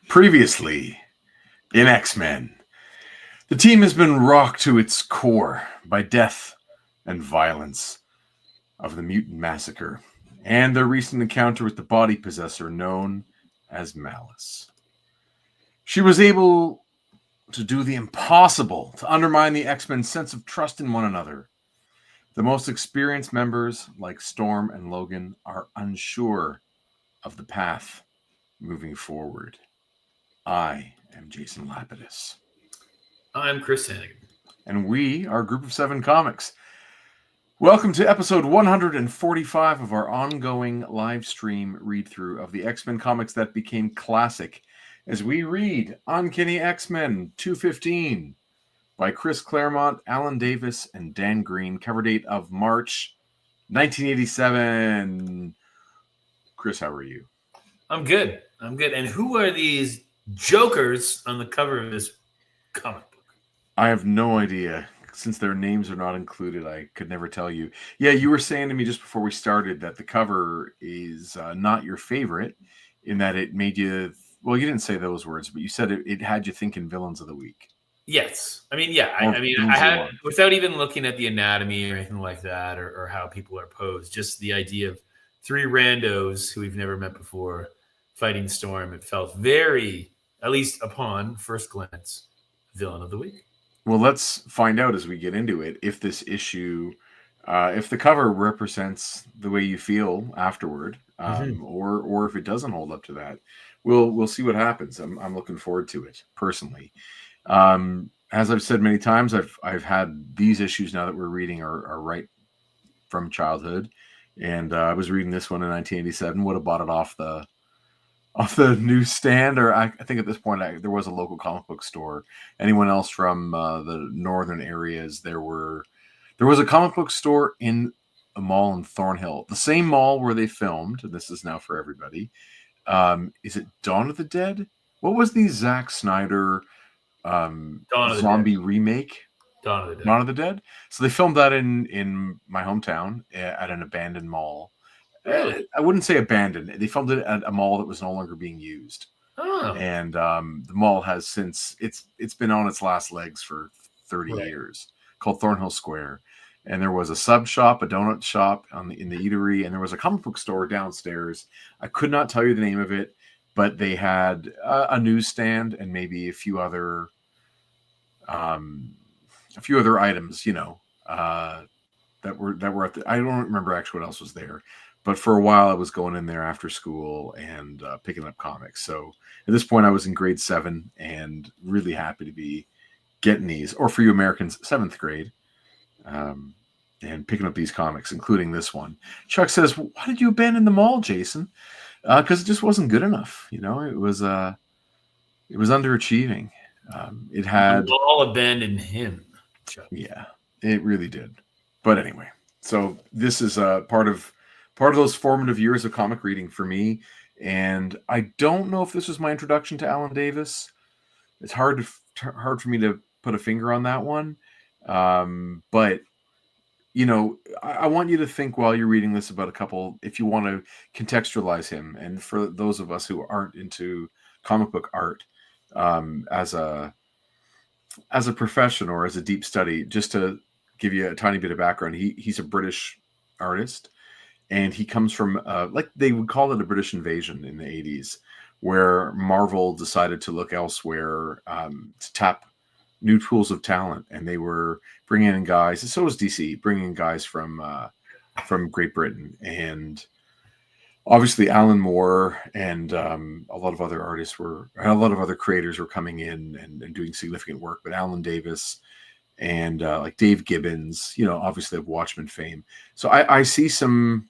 Previously in X-Men, the team has been rocked to its core by death and violence of the Mutant Massacre and their recent encounter with the body possessor known as Malice. She was able to do the impossible to undermine the X-Men's sense of trust in one another. The most experienced members, like Storm and Logan, are unsure of the path moving forward. I am Jason Lapidus. I'm Chris Sanagan. And we are Group of Seven Comics. Welcome to episode 145 of our ongoing live stream read-through of the X-Men comics that became classic as we read Uncanny X-Men 215 by Chris Claremont, Alan Davis, and Dan Green. Cover date of March 1987. Chris, how are you? I'm good. And who are these jokers on the cover of this comic book? I have no idea. Since their names are not included, I could never tell you. Yeah, you were saying to me just before we started that the cover is not your favorite in that it made you... Well, you didn't say those words, but you said it had you thinking villains of the week. Yes. I had, without even looking at the anatomy or anything like that, or how people are posed, just the idea of three randos who we've never met before fighting Storm. It felt very, at least upon first glance, villain of the week. Well, let's find out as we get into it if this issue, if the cover represents the way you feel afterward, or if it doesn't hold up to that. We'll see what happens. I'm looking forward to it personally. As I've said many times, I've had these issues now that we're reading are right from childhood, and I was reading this one in 1987. Would have bought it off the newsstand, or I think at this point there was a local comic book store. Anyone else from the northern areas, there was a comic book store in a mall in Thornhill, the same mall where they filmed. This is now for everybody. Is it Dawn of the Dead? What was the Zack Snyder zombie remake? Dawn of the Dead. So they filmed that in my hometown at an abandoned mall. Really? I wouldn't say abandoned. They filmed it at a mall that was no longer being used. Oh. And the mall has since it's been on its last legs for 30 years, called Thornhill Square. And there was a sub shop, a donut shop in the eatery, and there was a comic book store downstairs. I could not tell you the name of it, but they had a newsstand and maybe a few other items, that were at the. I don't remember actually what else was there. But for a while, I was going in there after school and picking up comics. So at this point, I was in grade 7 and really happy to be getting these, or for you Americans, 7th grade, and picking up these comics, including this one. Chuck says, "Why did you abandon the mall, Jason?" Because it just wasn't good enough. It was underachieving. It had the mall abandoned him, Chuck. Yeah, it really did. But anyway, so this is part of those formative years of comic reading for me. And I don't know if this was my introduction to Alan Davis. It's hard for me to put a finger on that one. But, I want you to think while you're reading this about a couple, if you want to contextualize him. And for those of us who aren't into comic book art as a profession or as a deep study, just to give you a tiny bit of background, he's a British artist. And he comes from, like they would call it a British invasion in the 80s, where Marvel decided to look elsewhere to tap new pools of talent. And they were bringing in guys, and so was DC, bringing in guys from Great Britain. And obviously Alan Moore and a lot of other artists a lot of other creators were coming in and doing significant work. But Alan Davis and like Dave Gibbons, obviously of Watchmen fame. So I see some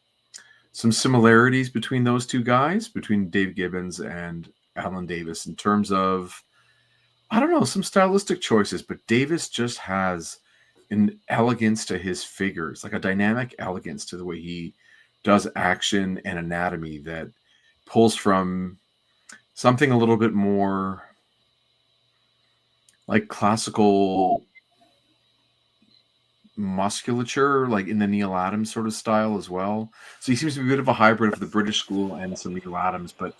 similarities between those two guys, between Dave Gibbons and Alan Davis, in terms of, I don't know, some stylistic choices, but Davis just has an elegance to his figures, like a dynamic elegance to the way he does action and anatomy that pulls from something a little bit more like classical musculature, like in the Neil Adams sort of style as well. So he seems to be a bit of a hybrid of the British school and some Neil Adams. But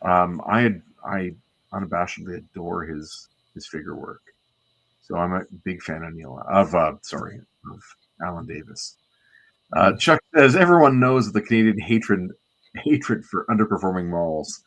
I unabashedly adore his figure work. So I'm a big fan of Alan Davis. Chuck says everyone knows the Canadian hatred for underperforming malls.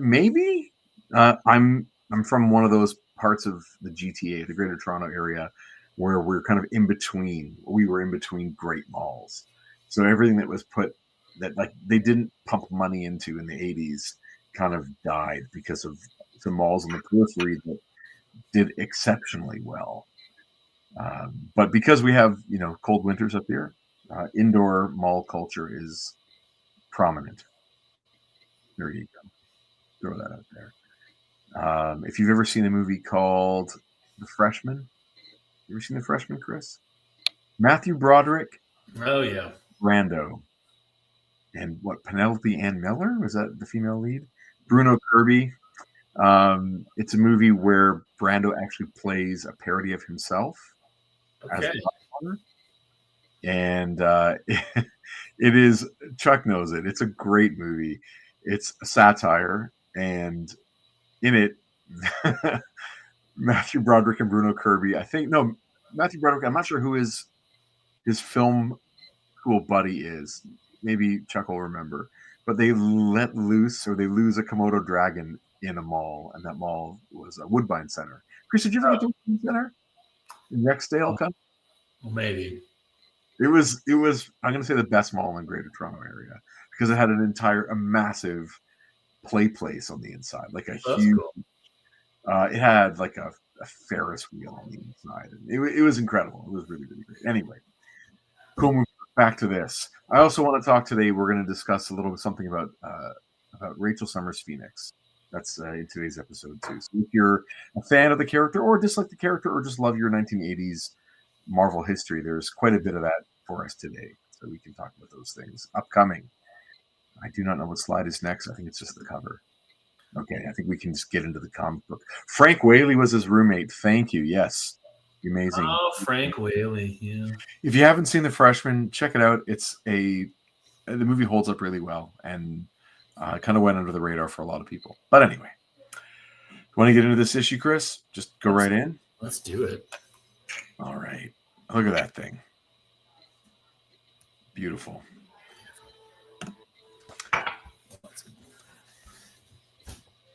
Maybe I'm from one of those parts of the GTA, the Greater Toronto Area, where we're kind of in between. We were in between great malls, so everything that was put that like they didn't pump money into in the '80s kind of died because of the malls on the periphery that did exceptionally well. But because we have cold winters up here, indoor mall culture is prominent. There you go. Throw that out there. If you've ever seen a movie called The Freshman, you ever seen The Freshman, Chris? Matthew Broderick. Oh yeah. Brando. And Penelope Ann Miller? Was that the female lead? Bruno Kirby. It's a movie where Brando actually plays a parody of himself as the Godfather. And it is, Chuck knows it. It's a great movie. It's a satire, and in it, Matthew Broderick and Bruno Kirby. Matthew Broderick. I'm not sure who his film school buddy is. Maybe Chuck will remember. But they let loose, or they lose a Komodo dragon in a mall, and that mall was a Woodbine Center. Chris, did you ever get to Woodbine Center in Rexdale? Well, maybe. It was. I'm going to say the best mall in Greater Toronto Area because it had a massive play place on the inside, like a huge. Cool. It had like a Ferris wheel on the inside. It was incredible. It was really, really great. Anyway, cool. Back to this. I also want to talk today. We're going to discuss a little bit something about Rachel Summers Phoenix. That's in today's episode too. So if you're a fan of the character, or dislike the character, or just love your 1980s Marvel history, there's quite a bit of that for us today. So we can talk about those things upcoming. I do not know what slide is next. I think it's just the cover. Okay, I think we can just get into the comic book. Frank Whaley was his roommate. Thank you. Yes. Amazing. Oh, Frank Whaley. Yeah. If you haven't seen The Freshman, check it out. The movie holds up really well and kind of went under the radar for a lot of people. But anyway, you want to get into this issue, Chris? Just go right in. Let's do it. All right. Look at that thing. Beautiful.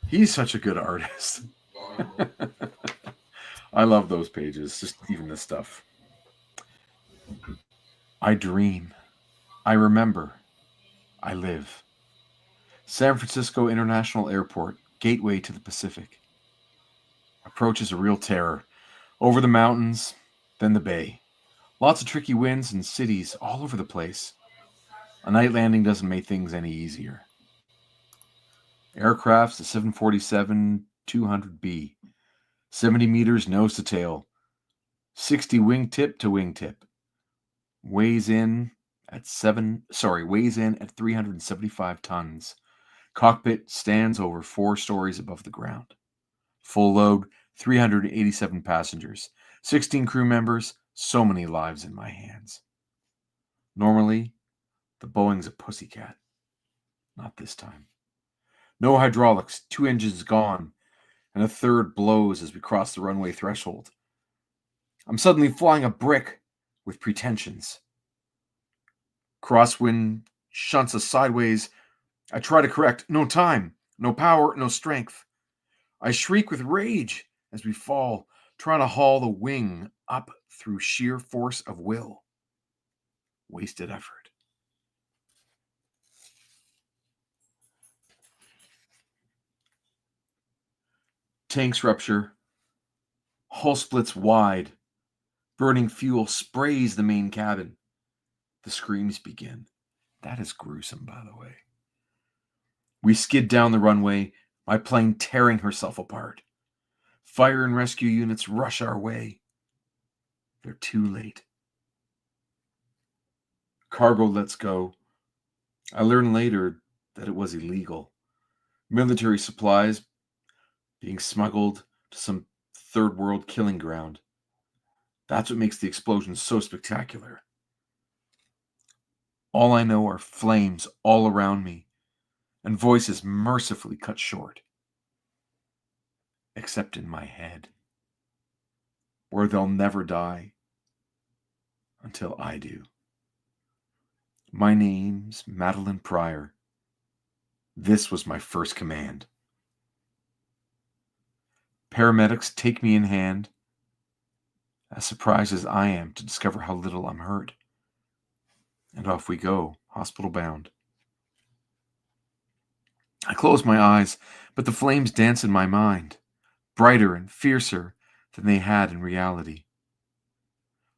He's such a good artist. I love those pages, just even this stuff. I dream. I remember. I live. San Francisco International Airport, gateway to the Pacific. Approach is a real terror. Over the mountains, then the bay. Lots of tricky winds and cities all over the place. A night landing doesn't make things any easier. Aircraft's the 747-200B. 70 meters nose to tail. 60 wingtip to wingtip. Weighs in at 375 tons. Cockpit stands over 4 stories above the ground. Full load, 387 passengers. 16 crew members, so many lives in my hands. Normally, the Boeing's a pussycat. Not this time. No hydraulics, 2 engines gone, and a third blows as we cross the runway threshold. I'm suddenly flying a brick with pretensions. Crosswind shunts us sideways. I try to correct. No time, no power, no strength. I shriek with rage as we fall, trying to haul the wing up through sheer force of will. Wasted effort. Tanks rupture. Hull splits wide. Burning fuel sprays the main cabin. The screams begin. That is gruesome, by the way. We skid down the runway, my plane tearing herself apart. Fire and rescue units rush our way. They're too late. Cargo lets go. I learned later that it was illegal. Military supplies being smuggled to some third world killing ground. That's what makes the explosion so spectacular. All I know are flames all around me and voices mercifully cut short. except in my head, where they'll never die until I do. My name's Madelyne Pryor. This was my first command. Paramedics take me in hand, as surprised as I am to discover how little I'm hurt. And off we go, hospital bound. I close my eyes, but the flames dance in my mind, brighter and fiercer than they had in reality,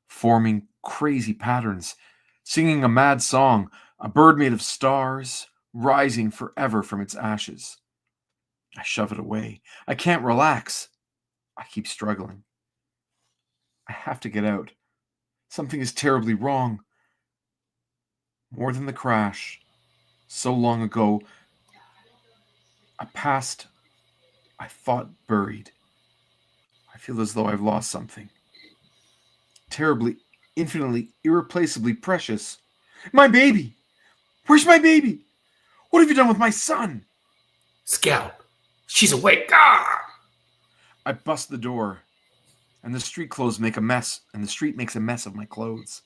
forming crazy patterns, singing a mad song, a bird made of stars, rising forever from its ashes. I shove it away. I can't relax. I keep struggling. I have to get out. Something is terribly wrong. More than the crash. So long ago, a past I thought buried. I feel as though I've lost something. Terribly, infinitely, irreplaceably precious. My baby! Where's my baby? What have you done with my son? Scout! She's awake! Ah! I bust the door, and the street clothes make a mess, and the street makes a mess of my clothes.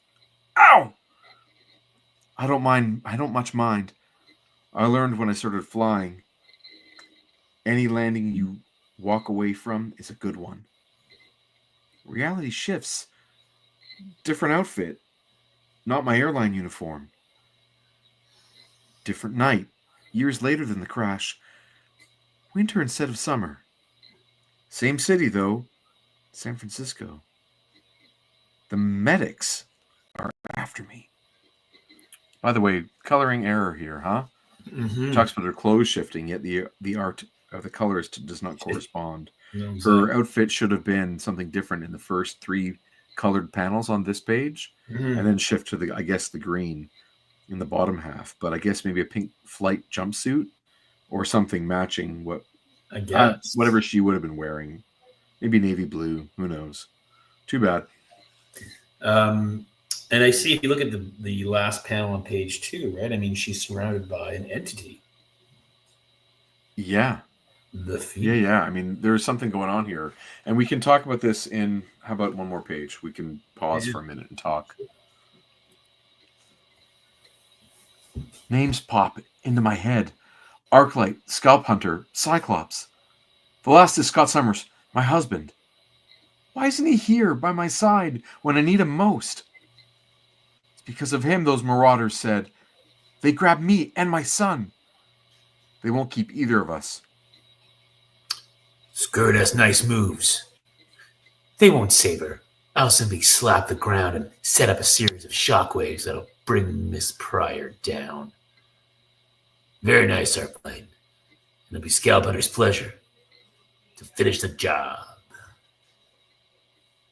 Ow! I don't much mind. I learned when I started flying. Any landing you walk away from is a good one. Reality shifts. Different outfit. Not my airline uniform. Different night. Years later than the crash. Winter instead of summer. Same city, though. San Francisco. The medics are after me. By the way, coloring error here, huh? Mm-hmm. Talks about her clothes shifting, yet the art of the colorist does not correspond. No, exactly. Her outfit should have been something different in the first 3 colored panels on this page, and then shift to the green in the bottom half. But I guess maybe a pink flight jumpsuit or something matching what I guess whatever she would have been wearing. Maybe navy blue. Who knows? Too bad. And I see if you look at the last panel on page 2, right? I mean, she's surrounded by an entity. Yeah. The Fiend. Yeah. I mean, there's something going on here. And we can talk about this in, how about one more page? We can pause for a minute and talk. Names pop into my head. Arclight, Scalp Hunter, Cyclops. The last is Scott Summers, my husband. Why isn't he here by my side when I need him most? It's because of him, those marauders said. They grabbed me and my son. They won't keep either of us. Skirt has nice moves. They won't save her. I'll simply slap the ground and set up a series of shockwaves that'll bring Miss Pryor down. Very nice, Arclight. And it'll be Scalp Hunter's pleasure to finish the job.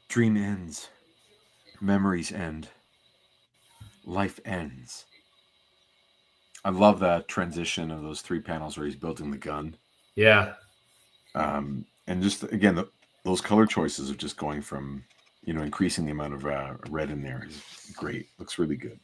Dream ends. Memories end. Life ends. I love that transition of those 3 panels where he's building the gun. Yeah. And just, again, those color choices of just going from, increasing the amount of red in there is great. Looks really good.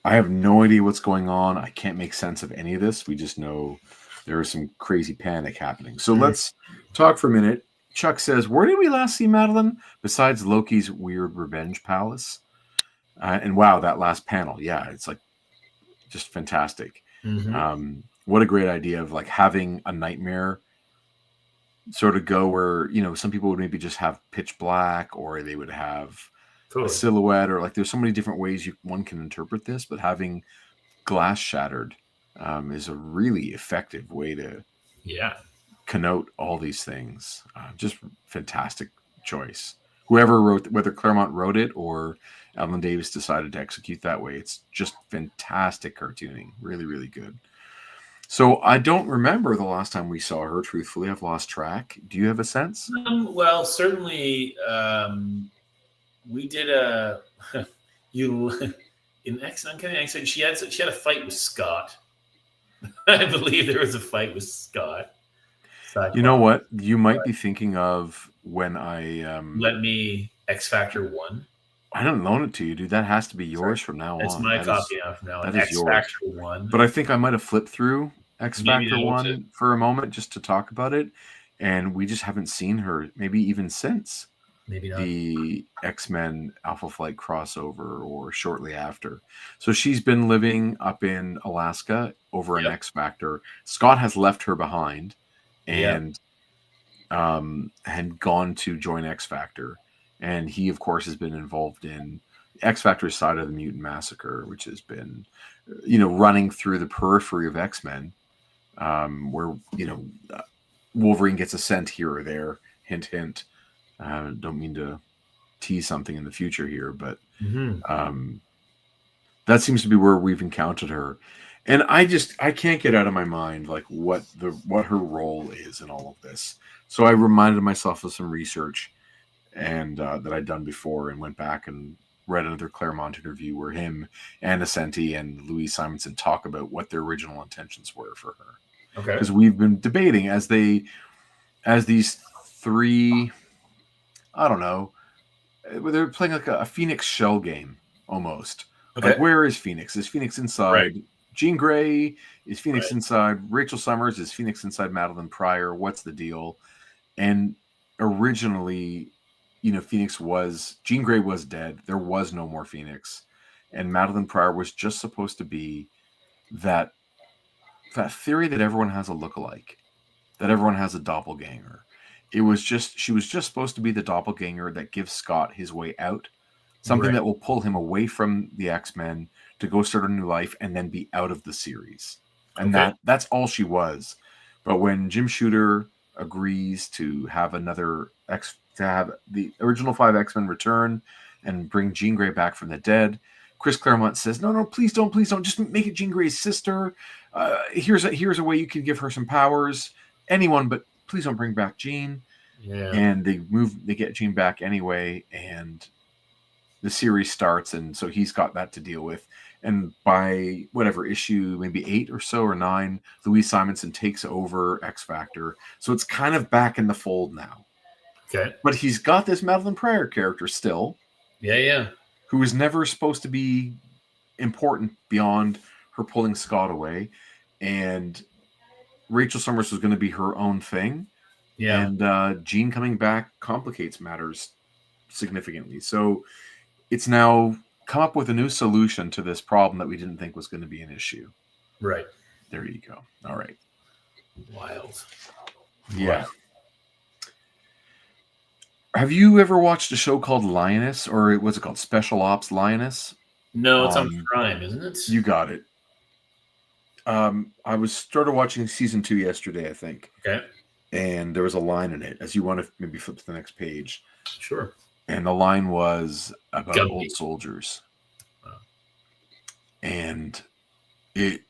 I have no idea what's going on. I can't make sense of any of this. We just know there is some crazy panic happening. So let's talk for a minute. Chuck says, where did we last see Madelyne? Besides Loki's weird revenge palace. And wow, that last panel. Yeah, it's like just fantastic. Mm-hmm. What a great idea of like having a nightmare sort of go where, some people would maybe just have pitch black, or they would have a silhouette, or like there's so many different ways one can interpret this, but having glass shattered is a really effective way to connote all these things. Just fantastic choice. Whoever wrote, whether Claremont wrote it or Alan Davis decided to execute that way, it's just fantastic cartooning. Really, really good. So I don't remember the last time we saw her. Truthfully, I've lost track. Do you have a sense? Well, certainly, we did in Uncanny X-Men. She had a fight with Scott. I believe there was a fight with Scott. You know what? You might be thinking of when I Let Me X Factor 1. I don't loan it to you, dude. That has to be yours from now on. That's my copy now from now on. X Factor 1. But I think I might have flipped through X Factor 1 for a moment just to talk about it. and we just haven't seen her maybe even since Maybe not. the X-Men Alpha Flight crossover or shortly after. So she's been living up in Alaska over an X Factor. Scott has left her behind and had gone to join X Factor. And he, of course, has been involved in X Factor's side of the Mutant Massacre, which has been, running through the periphery of X-Men, where, Wolverine gets a scent here or there. Hint, hint. Don't mean to tease something in the future here, but that seems to be where we've encountered her. And I can't get out of my mind like what her role is in all of this. So I reminded myself of some research and that I'd done before, and went back and read another Claremont interview where him and Ascenti and Louise Simonson talk about what their original intentions were for her. Okay. Because we've been debating as these three, I don't know, they're playing like a Phoenix shell game almost. Okay. Like, where is Phoenix? Is Phoenix inside Jean Grey? Is Phoenix inside Rachel Summers? Is Phoenix inside Madelyne Pryor? What's the deal? And originally, Jean Grey was dead. There was no more Phoenix. And Madelyne Pryor was just supposed to be that theory that everyone has a lookalike, that everyone has a doppelganger. She was just supposed to be the doppelganger that gives Scott his way out, something that will pull him away from the X-Men to go start a new life and then be out of the series. And that's all she was. But when Jim Shooter agrees to have to have the original 5 X-Men return and bring Jean Grey back from the dead, Chris Claremont says, no, please don't, just make it Jean Grey's sister. Here's a way you can give her some powers. Anyone, but please don't bring back Jean. Yeah. And they get Jean back anyway, and the series starts, and so he's got that to deal with. And by whatever issue, maybe 8 or so or 9, Louise Simonson takes over X Factor. So it's kind of back in the fold now. Okay. But he's got this Madelyne Pryor character still. Yeah. Who was never supposed to be important beyond her pulling Scott away. And Rachel Summers was going to be her own thing. Yeah. And Jean coming back complicates matters significantly. So it's now come up with a new solution to this problem that we didn't think was going to be an issue. Right. There you go. All right. Wild. Yeah. Wow. Have you ever watched a show called Lioness, or what's it called? Special Ops Lioness? No, it's on Prime, isn't it? You got it. I started watching season 2 yesterday, I think. Okay. And there was a line in it, as you want to maybe flip to the next page. Sure. And the line was about old soldiers. Wow. And the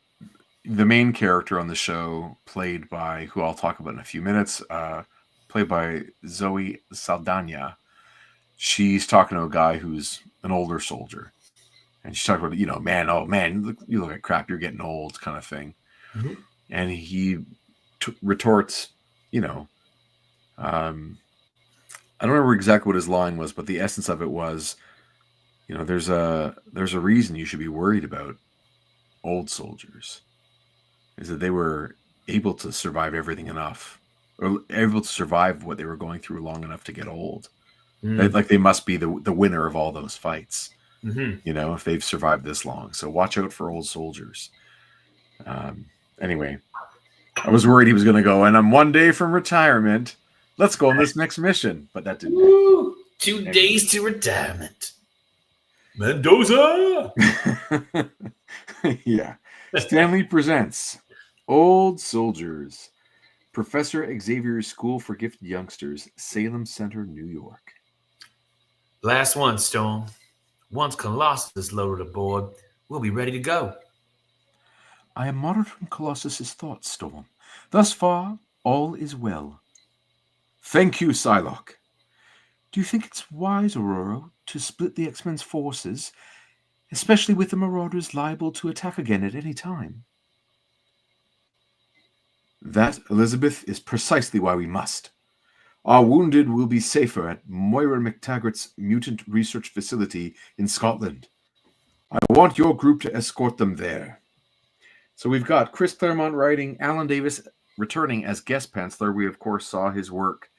main character on the show, played by, who I'll talk about in a few minutes, played by Zoe Saldana, she's talking to a guy who's an older soldier. And she's talking about, man, you look like crap, you're getting old, kind of thing. Mm-hmm. And he retorts, I don't remember exactly what his line was, but the essence of it was, there's a reason you should be worried about old soldiers, is that they were able to survive everything enough, or able to survive what they were going through long enough to get old. Like they must be the winner of all those fights. Mm-hmm. If they've survived this long. So watch out for old soldiers. Anyway, I was worried he was going to go, and I'm 1 day from retirement. Let's go on this next mission. But that didn't happen. 2 days to retirement. Mendoza! Yeah. Stanley presents Old Soldiers. Professor Xavier's School for Gifted Youngsters, Salem Center, New York. Last one, Storm. Once Colossus is loaded aboard, we'll be ready to go. I am monitoring Colossus's thoughts, Storm. Thus far, all is well. Thank you, Psylocke. Do you think it's wise, Ororo, to split the X-Men's forces, especially with the Marauders liable to attack again at any time? That, Elizabeth, is precisely why we must. Our wounded will be safer at Moira McTaggart's mutant research facility in Scotland. I want your group to escort them there. So we've got Chris Claremont writing, Alan Davis returning as guest penciler. We, of course, saw his work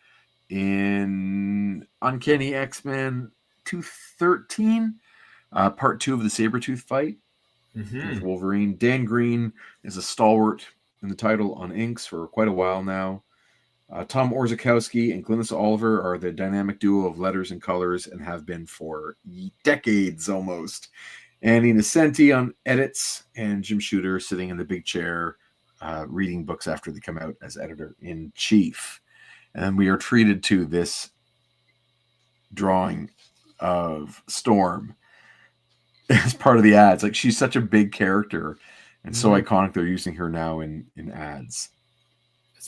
in Uncanny X-Men 213, part 2 of the Sabretooth fight with Wolverine. Dan Green is a stalwart in the title on inks for quite a while now. Tom Orzechowski and Glynis Oliver are the dynamic duo of letters and colors and have been for decades almost. Annie Nascenti on edits, and Jim Shooter sitting in the big chair reading books after they come out as editor-in-chief. And we are treated to this drawing of Storm as part of the ads. Like, she's such a big character and so iconic, they're using her now in ads.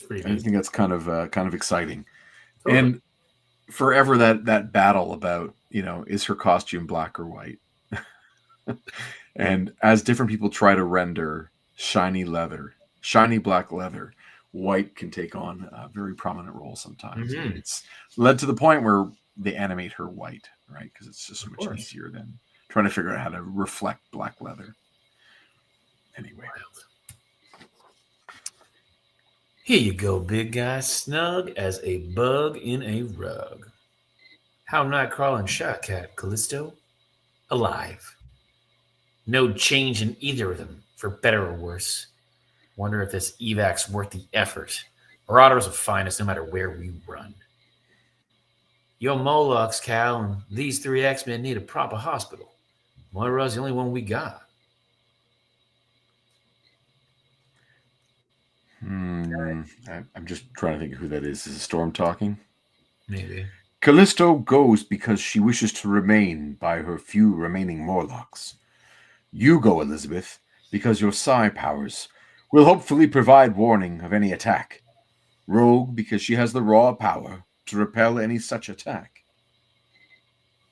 I think that's kind of exciting. Totally. And forever that battle about, is her costume black or white? And as different people try to render shiny black leather, white can take on a very prominent role sometimes. It's led to the point where they animate her white, right? Because it's just so much easier than trying to figure out how to reflect black leather. Anyway. Here you go, big guy, snug as a bug in a rug. How Nightcrawler and Shotcat, Callisto, alive. No change in either of them, for better or worse. Wonder if this evac's worth the effort. Marauders will find us no matter where we run. Your Molochs, Cal, and these 3 X-Men need a proper hospital. Moira's the only one we got. I'm just trying to think of who that is. Is it Storm talking? Maybe. Callisto goes because she wishes to remain by her few remaining Morlocks. You go, Elizabeth, because your psi powers will hopefully provide warning of any attack. Rogue, because she has the raw power to repel any such attack.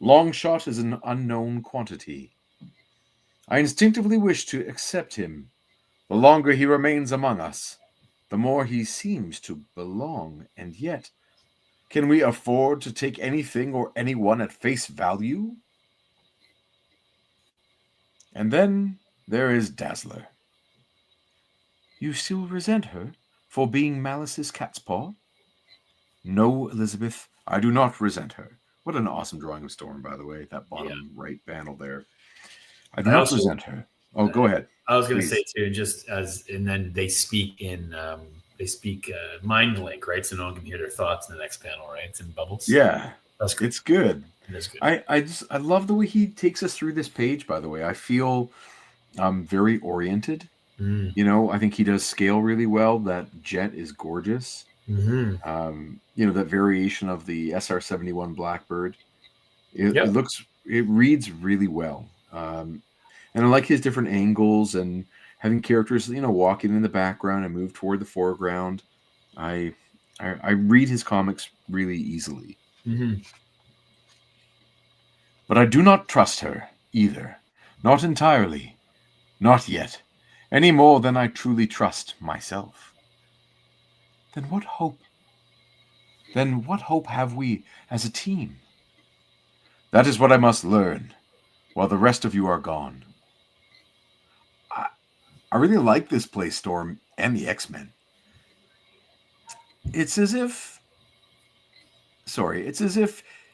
Longshot is an unknown quantity. I instinctively wish to accept him. The longer he remains among us, the more he seems to belong. And yet, can we afford to take anything or anyone at face value? And then there is Dazzler. You still resent her for being Malice's cat's paw? No, Elizabeth, I do not resent her. What an awesome drawing of Storm, by the way, that bottom right panel there. I do not resent her. Oh, go ahead. I was going to say too, and then they speak mind link, right? So no one can hear their thoughts in the next panel, right? It's in bubbles. Yeah, that's good. It's good. It is good. I love the way he takes us through this page. By the way, I feel very oriented. I think he does scale really well. That jet is gorgeous. That variation of the SR-71 Blackbird. It reads really well. And I like his different angles and having characters, walking in the background and move toward the foreground. I read his comics really easily. But I do not trust her either. Not entirely. Not yet. Any more than I truly trust myself. Then what hope have we as a team? That is what I must learn while the rest of you are gone. I really like this place, Storm, and the X-Men. It's as if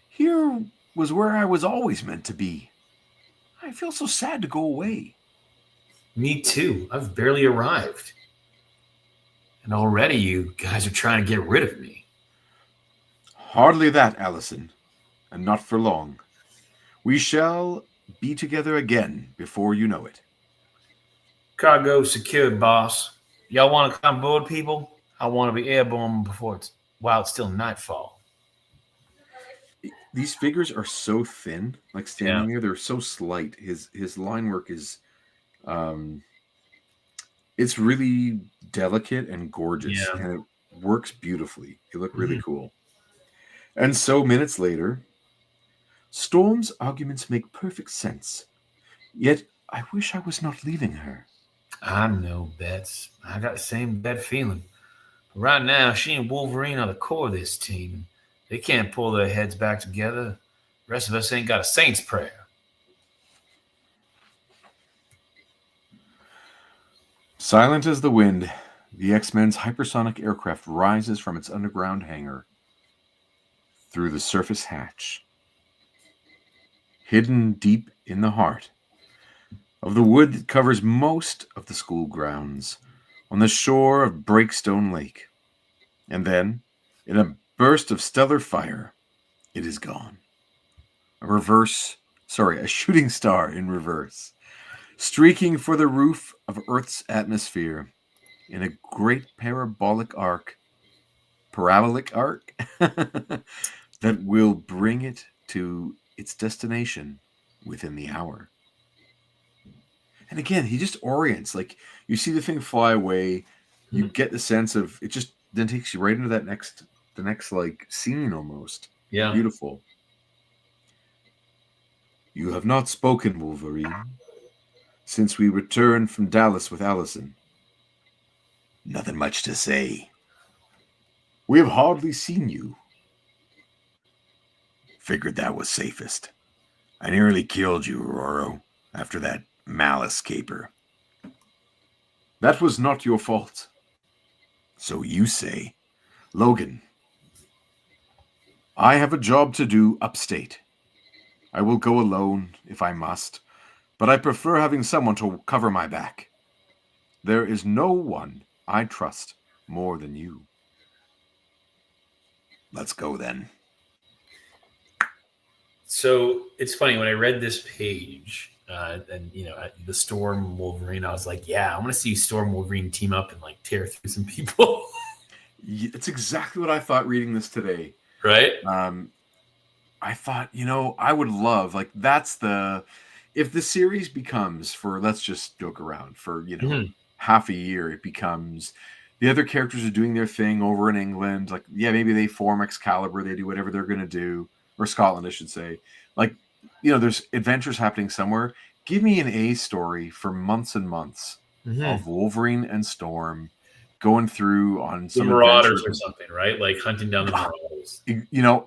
here was where I was always meant to be. I feel so sad to go away. Me too. I've barely arrived. And already you guys are trying to get rid of me. Hardly that, Allison. And not for long. We shall be together again before you know it. Cargo secured, boss. Y'all want to come aboard, people? I want to be airborne while it's still nightfall. These figures are so thin, like standing there. They're so slight. His line work is, it's really delicate and gorgeous, and it works beautifully. They look really cool. And so minutes later, Storm's arguments make perfect sense. Yet I wish I was not leaving her. I know, Bets. I got the same bad feeling. But right now, she and Wolverine are the core of this team. They can't pull their heads back together. The rest of us ain't got a saint's prayer. Silent as the wind, The X-Men's hypersonic aircraft rises from its underground hangar through the surface hatch. Hidden deep in the heart of the wood that covers most of the school grounds, on the shore of Breakstone Lake. And then, in a burst of stellar fire, it is gone. A shooting star in reverse, streaking for the roof of Earth's atmosphere in a great parabolic arc that will bring it to its destination within the hour. And again, he just orients, like you see the thing fly away, you get the sense of it, just then takes you right into the next like scene almost. Yeah. Beautiful. You have not spoken, Wolverine, since we returned from Dallas with Allison. Nothing much to say. We have hardly seen you. Figured that was safest. I nearly killed you, Ororo, after that Malice caper. That was not your fault. So you say. Logan, I have a job to do upstate. I will go alone if I must, but I prefer having someone to cover my back. There is no one I trust more than you. Let's go then. So it's funny, when I read this page, and the Storm Wolverine, I was like, yeah, I want to see Storm Wolverine team up and like tear through some people. It's exactly what I thought reading this today. Right? I thought, I would love, like, if the series becomes, for, let's just joke around, for, half a year, it becomes the other characters are doing their thing over in England. Like, yeah, maybe they form Excalibur, they do whatever they're going to do, or Scotland, I should say. Like, there's adventures happening somewhere. Give me an A story for months and months of Wolverine and Storm going through on some Marauders or something, right? Like hunting down the Marauders.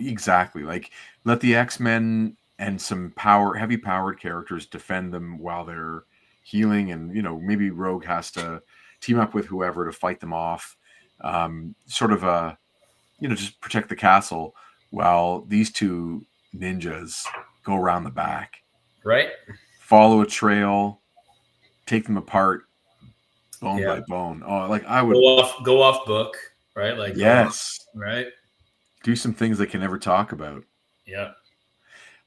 Exactly. Like, let the X-Men and some heavy powered characters defend them while they're healing, and maybe Rogue has to team up with whoever to fight them off. Just protect the castle while these two ninjas go around the back. Right. Follow a trail, take them apart bone by bone. Oh, like I would go off book, right? Like, yes, right. Do some things they can never talk about. Yeah.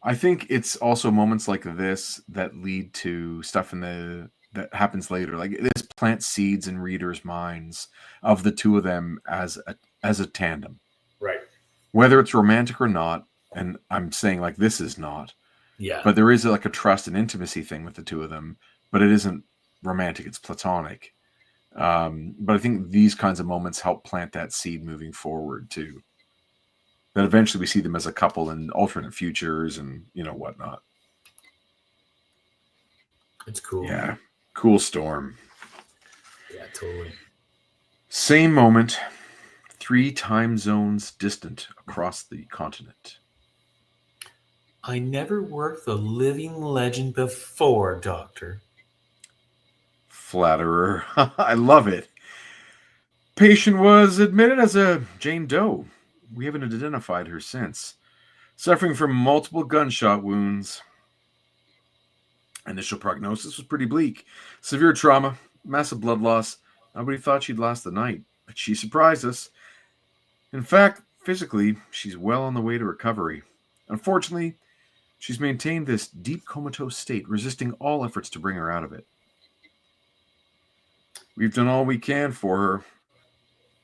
I think it's also moments like this that lead to stuff that happens later. Like, this plants seeds in readers' minds of the two of them as a tandem. Right. Whether it's romantic or not, and I'm saying like this is not. Yeah. But there is like a trust and intimacy thing with the two of them, but it isn't romantic, it's platonic. But I think these kinds of moments help plant that seed moving forward too. That eventually we see them as a couple in alternate futures and whatnot. It's cool. Yeah. Cool Storm. Yeah, totally. Same moment, 3 time zones distant across the continent. I never worked the living legend before, Doctor. Flatterer. I love it. Patient was admitted as a Jane Doe. We haven't identified her since. Suffering from multiple gunshot wounds. Initial prognosis was pretty bleak. Severe trauma, massive blood loss. Nobody thought she'd last the night, but she surprised us. In fact, physically, she's well on the way to recovery. Unfortunately, she's maintained this deep comatose state, resisting all efforts to bring her out of it. We've done all we can for her,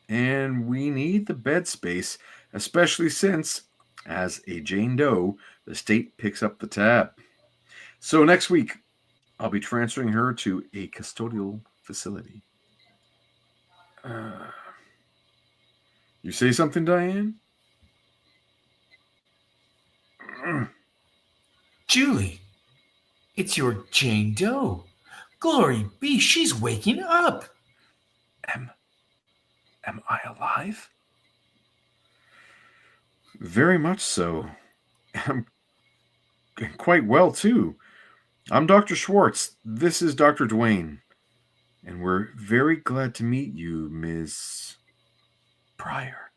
and we need the bed space, especially since, as a Jane Doe, the state picks up the tab. So next week, I'll be transferring her to a custodial facility. You say something, Diane? Julie, it's your Jane Doe. Glory be, she's waking up. Am I alive? Very much so. I'm quite well, too. I'm Dr. Schwartz. This is Dr. Dwayne. And we're very glad to meet you, Ms. Pryor.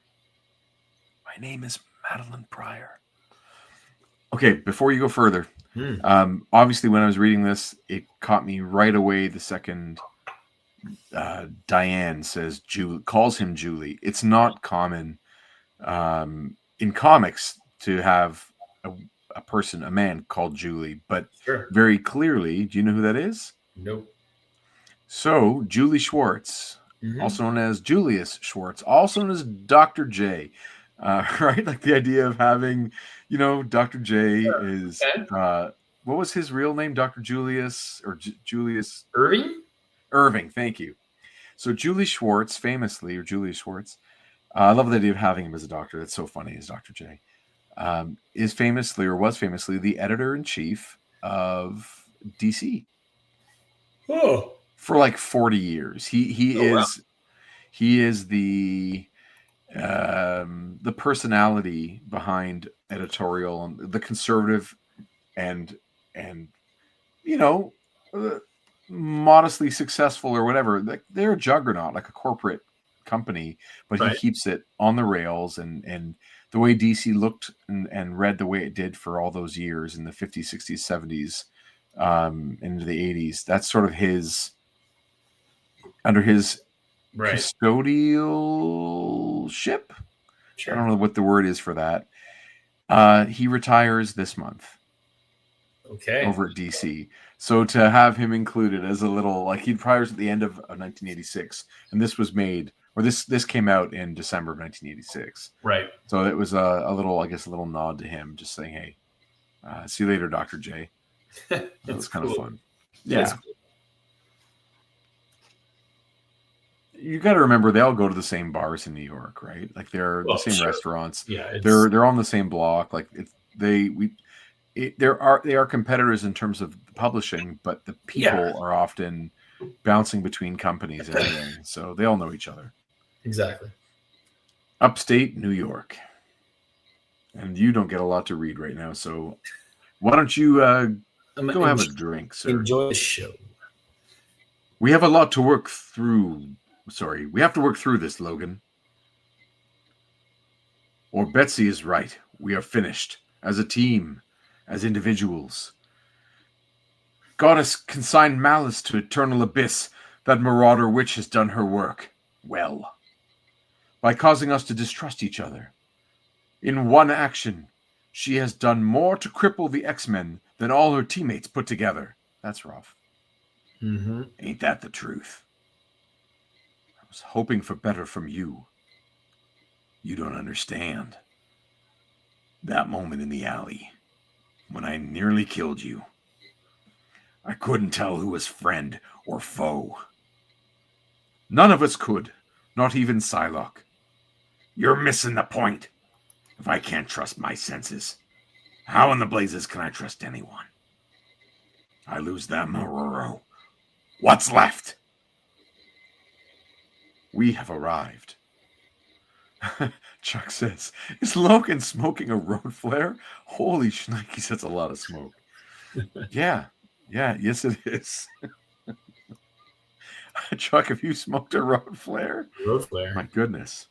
My name is Madelyne Pryor. Okay, before you go further, obviously when I was reading this, it caught me right away the second Diane says calls him Julie. It's not common in comics to have a man called Julie, but very clearly, do you know who that is? Nope. So Julie Schwartz, also known as Julius Schwartz, also known as Dr. J, right? Like the idea of having, Dr. J is what was his real name? Dr. Julius or Julius Irving? Irving, thank you. So Julie Schwartz, famously, or Julius Schwartz, I love the idea of having him as a doctor. That's so funny, as Dr. J, was famously the editor-in-chief of DC. Oh. For like 40 years. He is the personality behind editorial and the conservative and modestly successful or whatever. Like they're a juggernaut, like a corporate company, but he keeps it on the rails and the way DC looked and read the way it did for all those years in the 50s, 60s, 70s, into the 80s. That's sort of under his custodialship. Sure. I don't know what the word is for that. He retires this month. Okay. Over at DC. So to have him included as a little, like he retires at the end of 1986, and this was made, or this came out in December of 1986. Right. So it was a little nod to him, just saying, hey, see you later, Dr. J. That was kind of fun. Yeah. You got to remember, they all go to the same bars in New York, right? Like they're the same restaurants. Yeah, they're on the same block. Like they are competitors in terms of publishing, but the people are often bouncing between companies and everything, so they all know each other. Exactly. Upstate New York, and you don't get a lot to read right now, so why don't you go have a drink, sir? Enjoy the show. We have a lot to work through. Sorry, we have to work through this, Logan. Or Betsy is right. We are finished. As a team, as individuals. God has consigned malice to eternal abyss. That marauder witch has done her work well. By causing us to distrust each other. In one action, she has done more to cripple the X-Men than all her teammates put together. That's rough. Mm-hmm. Ain't that the truth? I was hoping for better from you. You don't understand. That moment in the alley, when I nearly killed you, I couldn't tell who was friend or foe. None of us could, not even Psylocke. You're missing the point. If I can't trust my senses, how in the blazes can I trust anyone? I lose them, Ororo. What's left? We have arrived. Chuck says, is Logan smoking a road flare? Holy shnikes, that's a lot of smoke. Yeah, yes it is. Chuck, have you smoked a road flare? Road flare. My goodness.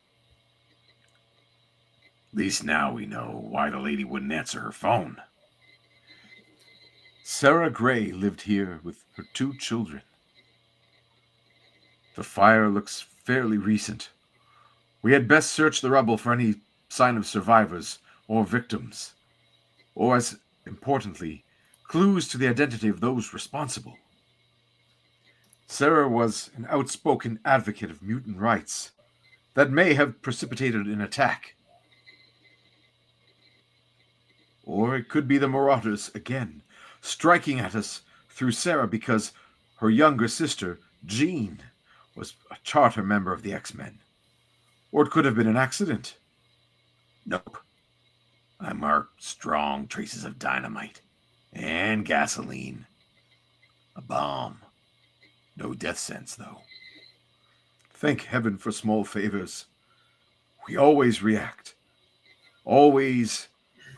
At least now we know why the lady wouldn't answer her phone. Sarah Gray lived here with her 2 children. The fire looks fairly recent. We had best search the rubble for any sign of survivors or victims, or as importantly, clues to the identity of those responsible. Sarah was an outspoken advocate of mutant rights that may have precipitated an attack. Or it could be the Marauders again, striking at us through Sarah because her younger sister, Jean, was a charter member of the X-Men. Or it could have been an accident. Nope. I marked strong traces of dynamite and gasoline. A bomb. No death sense, though. Thank heaven for small favors. We always react. Always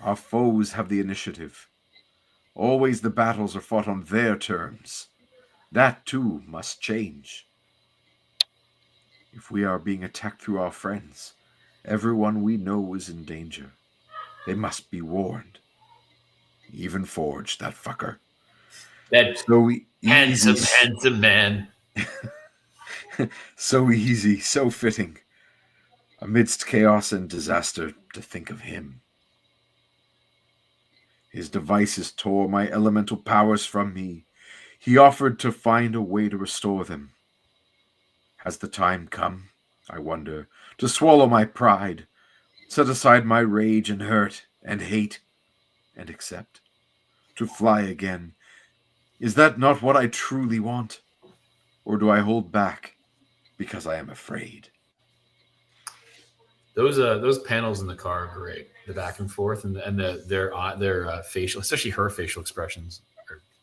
our foes have the initiative. Always the battles are fought on their terms. That, too, must change. If we are being attacked through our friends, everyone we know is in danger. They must be warned. Even Forge, that fucker. That So handsome, easy. handsome man. So easy, so fitting. Amidst chaos and disaster, to think of him. His devices tore my elemental powers from me. He offered to find a way to restore them. Has the time come, I wonder, to swallow my pride, set aside my rage and hurt and hate, and accept? To fly again? Is that not what I truly want? Or do I hold back because I am afraid? Those panels in the car are great. The back and forth and their facial, especially her facial expressions.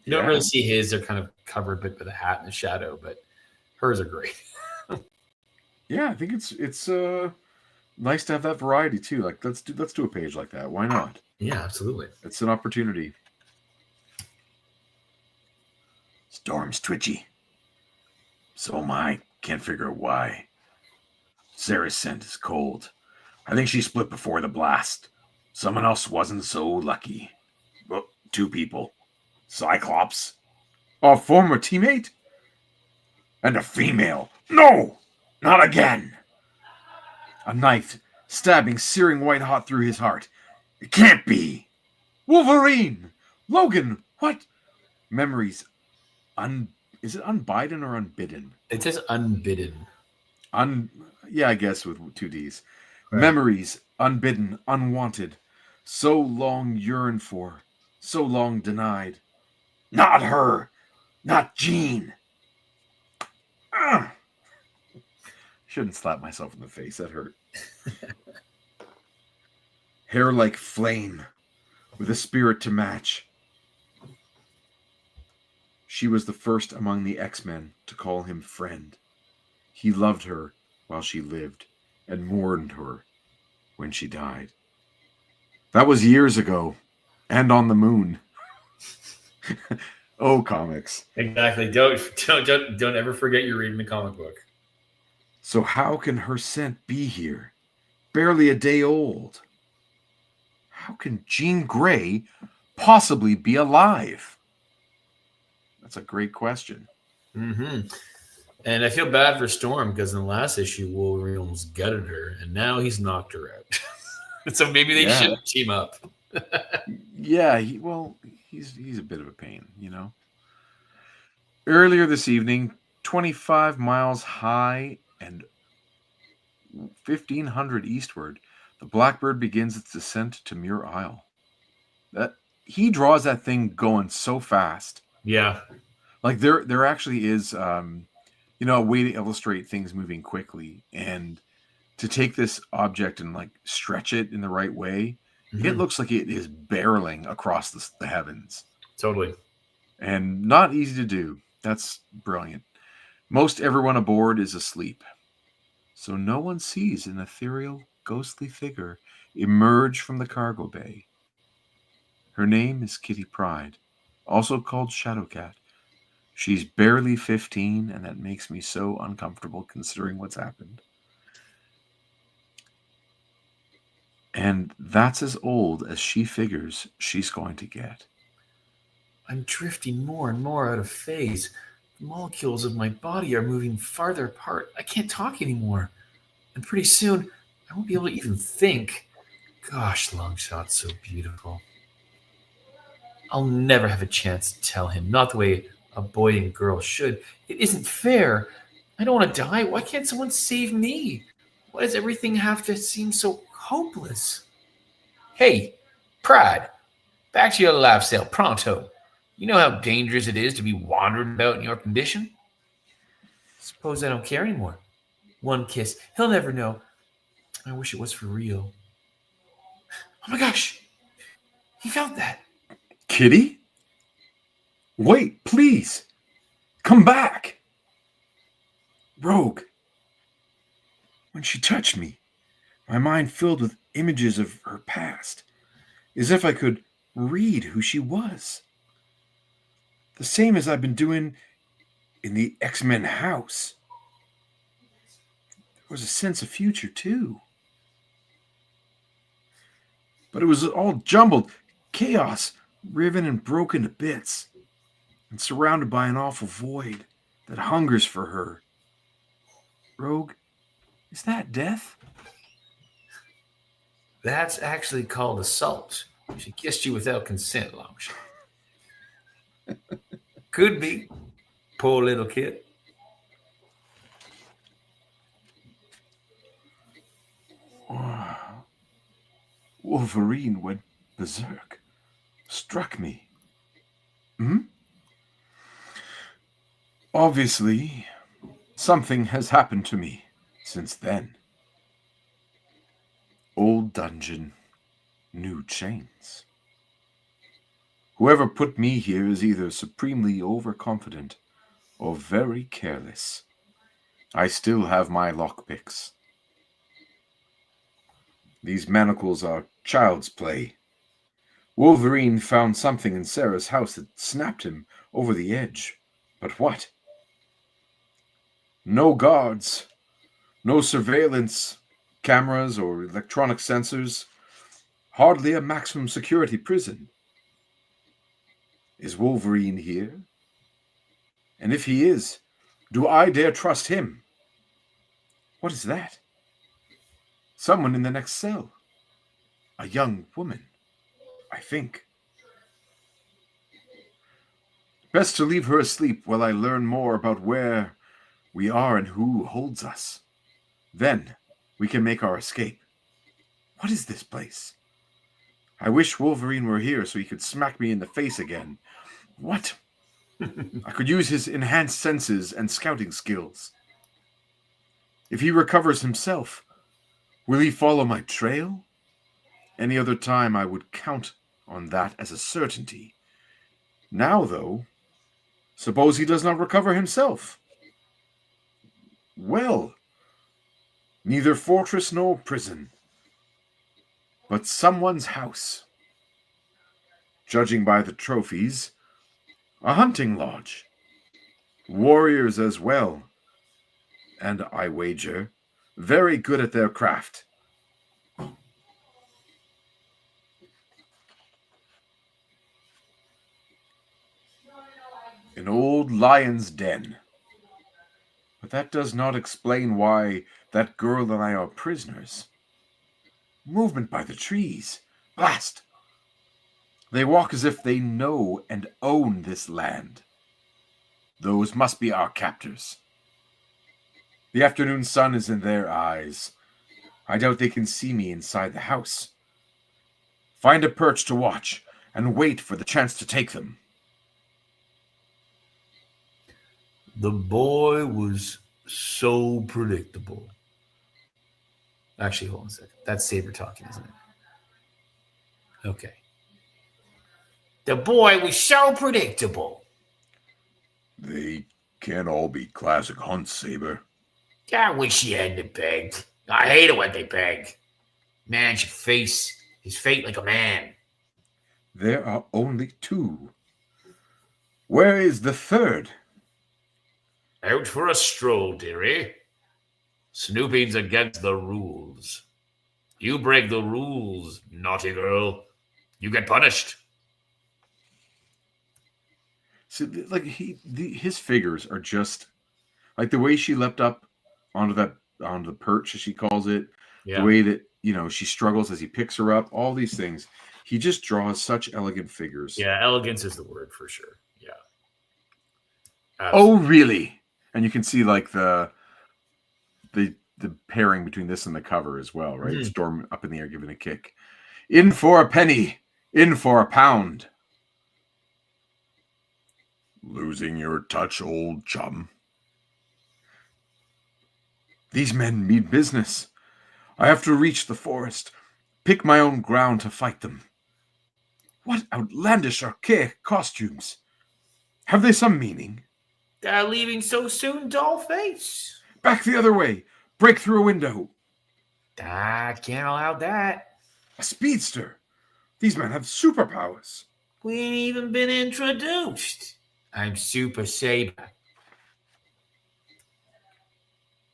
You don't really see his; they're kind of covered a bit by the hat and the shadow, but hers are great. Yeah, I think it's nice to have that variety too. Like let's do a page like that. Why not? Yeah, absolutely. It's an opportunity. Storm's twitchy. So am I. Can't figure out why. Sarah's scent is cold. I think she split before the blast. Someone else wasn't so lucky. Well, 2 people. Cyclops. A former teammate? And a female. No! Not again! A knife stabbing, searing white hot through his heart. It can't be! Wolverine! Logan! What? Memories. Is it unbidden or unbidden? It says unbidden. Yeah, I guess with 2 Ds. Right. Memories, unbidden, unwanted. So long yearned for. So long denied. Not her! Not Jean! Shouldn't slap myself in the face. That hurt. Hair like flame, with a spirit to match. She was the first among the X-Men to call him friend. He loved her while she lived, and mourned her when she died. That was years ago, and on the moon. Oh, comics. Exactly. Don't ever forget you're reading the comic book. So how can her scent be here? Barely a day old. How can Jean Grey possibly be alive? That's a great question. Mm-hmm. And I feel bad for Storm because in the last issue, Wolverine almost gutted her, and now he's knocked her out. So maybe they should team up. Yeah, he's a bit of a pain, you know. Earlier this evening, 25 miles high and 1,500 eastward, the Blackbird begins its descent to Muir Isle. He draws that thing going so fast. Yeah. Like there actually is a way to illustrate things moving quickly, and to take this object and like stretch it in the right way, it looks like it is barreling across the heavens. Totally. And not easy to do. That's brilliant. Most everyone aboard is asleep, so no one sees an ethereal, ghostly figure emerge from the cargo bay. Her name is Kitty Pryde, also called Shadowcat. She's barely 15, and that makes me so uncomfortable considering what's happened. And that's as old as she figures she's going to get. I'm drifting more and more out of phase. The molecules of my body are moving farther apart. I can't talk anymore. And pretty soon, I won't be able to even think. Gosh, Longshot's so beautiful. I'll never have a chance to tell him, not the way a boy and girl should. It isn't fair. I don't want to die. Why can't someone save me? Why does everything have to seem so hopeless? Hey, Pride, back to your lifestyle pronto. You know how dangerous it is to be wandering about in your condition? Suppose I don't care anymore. One kiss. He'll never know. I wish it was for real. Oh my gosh. He felt that. Kitty? Wait, please. Come back. Rogue. When she touched me, my mind filled with images of her past, as if I could read who she was. The same as I've been doing in the X-Men house. was a sense of future, too. But it was all jumbled, chaos, riven and broken to bits, and surrounded by an awful void that hungers for her. Rogue, is that death? That's actually called assault. She kissed you without consent, Longshot. Could be. Poor little kid. Wolverine went berserk. Struck me. Obviously, something has happened to me since then. Old dungeon, new chains. Whoever put me here is either supremely overconfident or very careless. I still have my lockpicks. These manacles are child's play. Wolverine found something in Sarah's house that snapped him over the edge. But what? No guards, no surveillance cameras or electronic sensors, hardly a maximum security prison. Is Wolverine here? And if he is, do I dare trust him? What is that? Someone in the next cell. A young woman, I think. Best to leave her asleep while I learn more about where we are and who holds us. Then we can make our escape. What is this place? I wish Wolverine were here so he could smack me in the face again. What? I could use his enhanced senses and scouting skills. If he recovers himself, will he follow my trail? Any other time I would count on that as a certainty. Now, though, suppose he does not recover himself. Well, neither fortress nor prison, but someone's house. Judging by the trophies, a hunting lodge. Warriors as well. And I wager, very good at their craft. An old lion's den. But that does not explain why that girl and I are prisoners. Movement by the trees. Blast! They walk as if they know and own this land. Those must be our captors. The afternoon sun is in their eyes. I doubt they can see me inside the house. Find a perch to watch and wait for the chance to take them. The boy was so predictable. Actually, hold on a second. That's Saber talking, isn't it? Okay. The boy was so predictable. They can't all be classic hunts, Saber. I wish he hadn't begged. I hate it when they beg. Man should face his fate like a man. There are only two. Where is the third? Out for a stroll, dearie. Snooping's against the rules. You break the rules, naughty girl. You get punished. So, like his figures are just like the way she leapt up onto the perch, as she calls it. Yeah. The way that she struggles as he picks her up. All these things. He just draws such elegant figures. Yeah, elegance is the word for sure. Yeah. Absolutely. Oh, really? And you can see like the pairing between this and the cover as well, right? Mm-hmm. Storm up in the air, giving a kick. In for a penny, in for a pound. Losing your touch, old chum. These men mean business. I have to reach the forest, pick my own ground to fight them. What outlandish archaic costumes. Have they some meaning? They're leaving so soon, dollface. Back the other way. Break through a window. I can't allow that. A speedster. These men have superpowers. We ain't even been introduced. I'm Super Saber.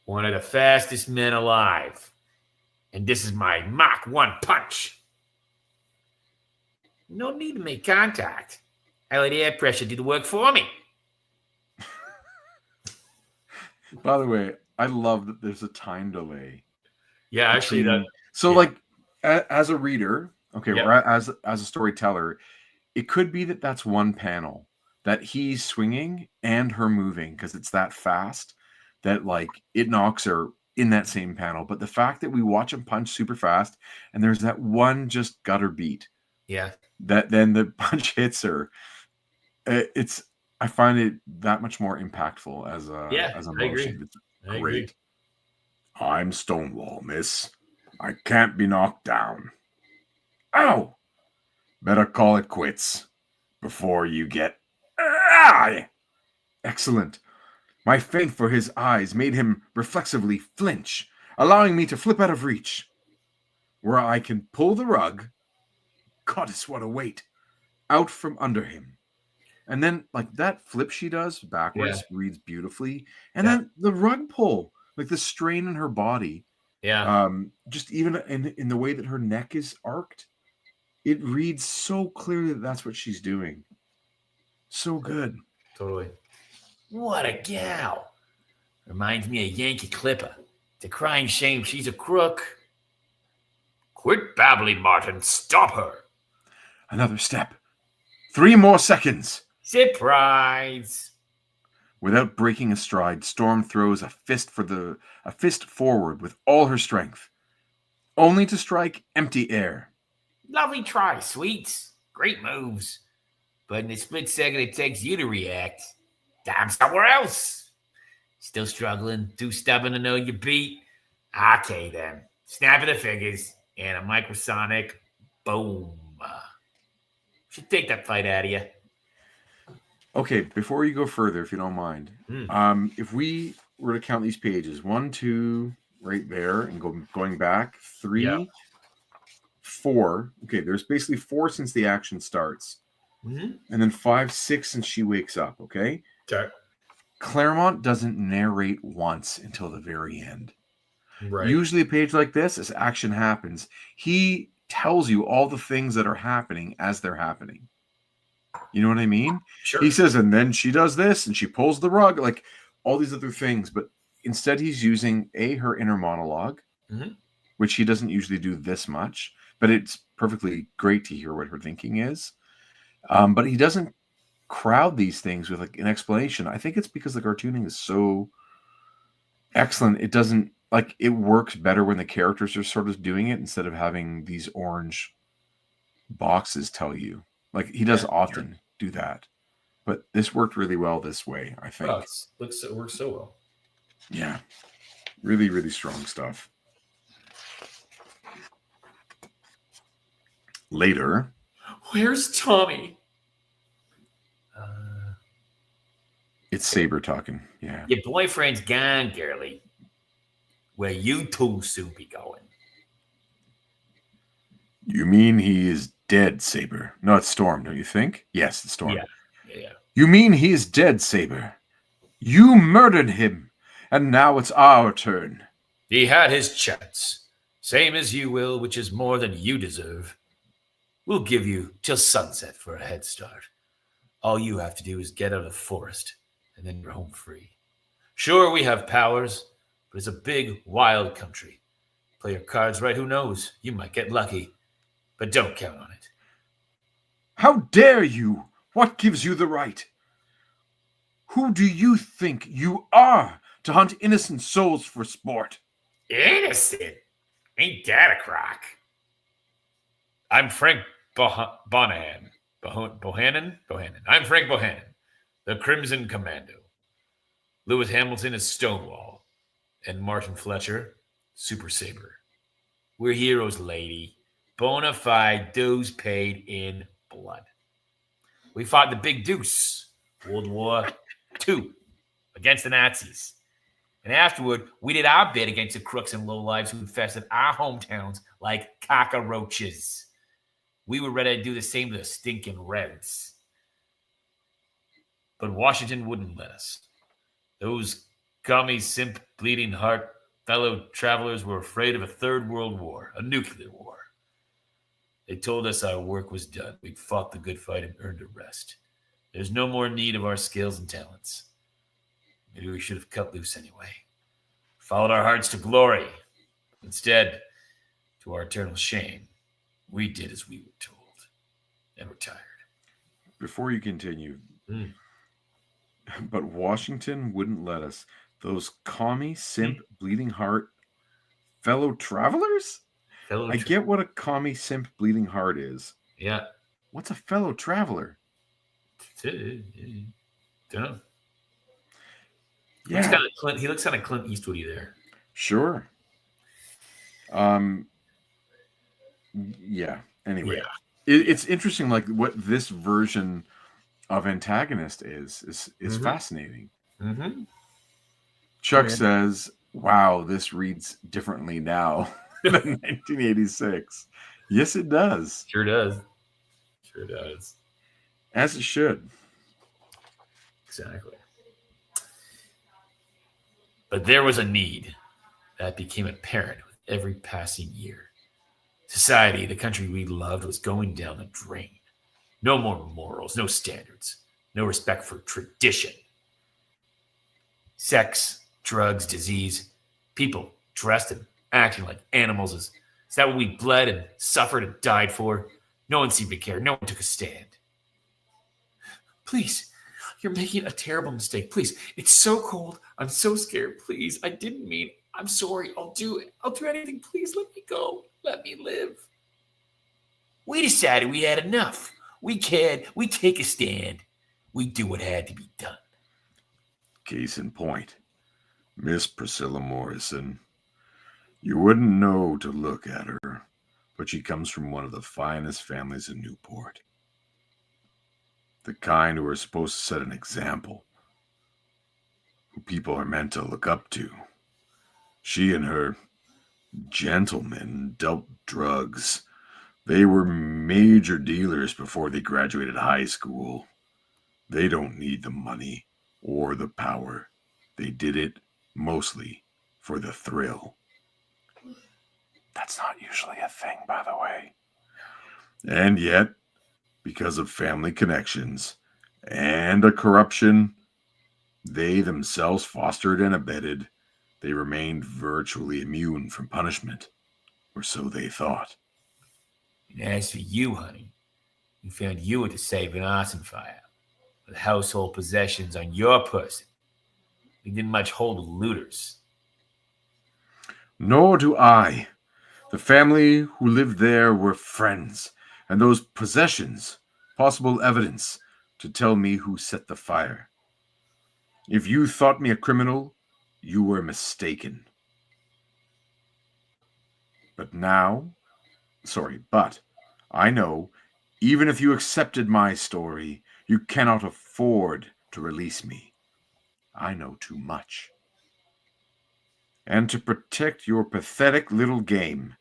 One of the fastest men alive. And this is my Mach 1 punch. No need to make contact. I let air pressure do the work for me. By the way, I love that there's a time delay. Yeah, actually, like as a reader, okay, Yep. or as a storyteller, it could be that that's one panel that he's swinging and her moving because it's that fast that like it knocks her in that same panel. But the fact that we watch him punch super fast and there's that one just gutter beat, that then the punch hits her, I find it that much more impactful as a motion. It's great. Agree. I'm Stonewall, miss. I can't be knocked down. Ow! Better call it quits before you get... Excellent. My feint for his eyes made him reflexively flinch, allowing me to flip out of reach. Where I can pull the rug, goddess, what a weight, out from under him. And then, like, that flip she does backwards reads beautifully. And then the rug pull, like the strain in her body. Yeah. Just even in the way that her neck is arced, it reads so clearly that that's what she's doing. So good. Totally. What a gal. Reminds me of Yankee Clipper. It's a crying shame she's a crook. Quit babbling, Martin. Stop her. Another step. 3 more seconds. Surprise. Without breaking a stride, Storm throws a fist forward with all her strength, only to strike empty air. Lovely try, sweets. Great moves. But in the split second it takes you to react, I'm somewhere else. Still struggling, too stubborn to know you beat? Okay then. Snap of the fingers and a microsonic boom. Should take that fight out of you. Okay, before you go further, if you don't mind, if we were to count these pages, 1, 2, right there, and going back, 3, 4. Okay, there's basically 4 since the action starts, and then 5, 6 since she wakes up. Okay. Claremont doesn't narrate once until the very end. Right. Usually, a page like this, as action happens, he tells you all the things that are happening as they're happening. You know what I mean? Sure. He says, and then she does this, and she pulls the rug, like all these other things. But instead, he's using her inner monologue, which he doesn't usually do this much. But it's perfectly great to hear what her thinking is. But he doesn't crowd these things with like an explanation. I think it's because the cartooning is so excellent. It doesn't it works better when the characters are sort of doing it instead of having these orange boxes tell you. Like he does often do that, but this worked really well this way, I think. It works so well. Yeah, really, really strong stuff. Later, where's Tommy? It's Saber talking. Yeah, your boyfriend's gone, girlie. Where you two soon be going? You mean he is dead, Saber? No, it's Storm, don't you think? Yes, it's Storm. Yeah. You mean he is dead, Saber? You murdered him, and now it's our turn. He had his chance. Same as you will, which is more than you deserve. We'll give you till sunset for a head start. All you have to do is get out of the forest, and then you're home free. Sure, we have powers, but it's a big, wild country. Play your cards right, who knows? You might get lucky, but don't count on it. How dare you? What gives you the right? Who do you think you are to hunt innocent souls for sport? Innocent? Ain't that a crock? I'm Frank Bohannon. Bohannon? I'm Frank Bohannon, the Crimson Commando. Lewis Hamilton is Stonewall, and Martin Fletcher, Super Saber. We're heroes, lady. Bona fide dues paid in blood. We fought the Big Deuce, World War II, against the Nazis. And afterward, we did our bit against the crooks and lowlives who infested our hometowns like cockroaches. We were ready to do the same to the stinking Reds. But Washington wouldn't let us. Those Commie, simp, bleeding heart, fellow travelers were afraid of a third world war, a nuclear war. They told us our work was done. We'd fought the good fight and earned a rest. There's no more need of our skills and talents. Maybe we should have cut loose anyway. Followed our hearts to glory. Instead, to our eternal shame, we did as we were told and retired. Before you continue, but Washington wouldn't let us. Those commie, simp, bleeding heart, fellow travelers? I get what a commie, simp, bleeding heart is. Yeah. What's a fellow traveler? Don't know. Yeah. He looks kind of Clint Eastwoody there. Sure. Yeah. Anyway, it's interesting. Like what this version of antagonist is fascinating. Mm-hmm. Chuck says, "Wow, this reads differently now than 1986." Yes, it does. Sure does. As it should. Exactly. But there was a need that became apparent with every passing year. Society, the country we loved, was going down the drain. No more morals, no standards, no respect for tradition. Sex, drugs, disease, people dressed and acting like animals. Is that what we bled and suffered and died for? No one seemed to care. No one took a stand. Please, you're making a terrible mistake. Please, it's so cold. I'm so scared. Please, I didn't mean. I'm sorry. I'll do anything. Please let me go. Let me live. We decided we had enough. We cared. We take a stand. We do what had to be done. Case in point, Miss Priscilla Morrison. You wouldn't know to look at her, but she comes from one of the finest families in Newport. The kind who are supposed to set an example, who people are meant to look up to. She and her gentlemen dealt drugs. They were major dealers before they graduated high school. They don't need the money or the power. They did it mostly for the thrill. That's not usually a thing, by the way. And yet, because of family connections and a corruption they themselves fostered and abetted, they remained virtually immune from punishment, or so they thought. And as for you, honey, we found you at the Saving Arson fire with household possessions on your person. We didn't much hold with looters. Nor do I. The family who lived there were friends, and those possessions, possible evidence to tell me who set the fire. If you thought me a criminal, you were mistaken. But I know, even if you accepted my story, you cannot afford to release me. I know too much. And to protect your pathetic little game,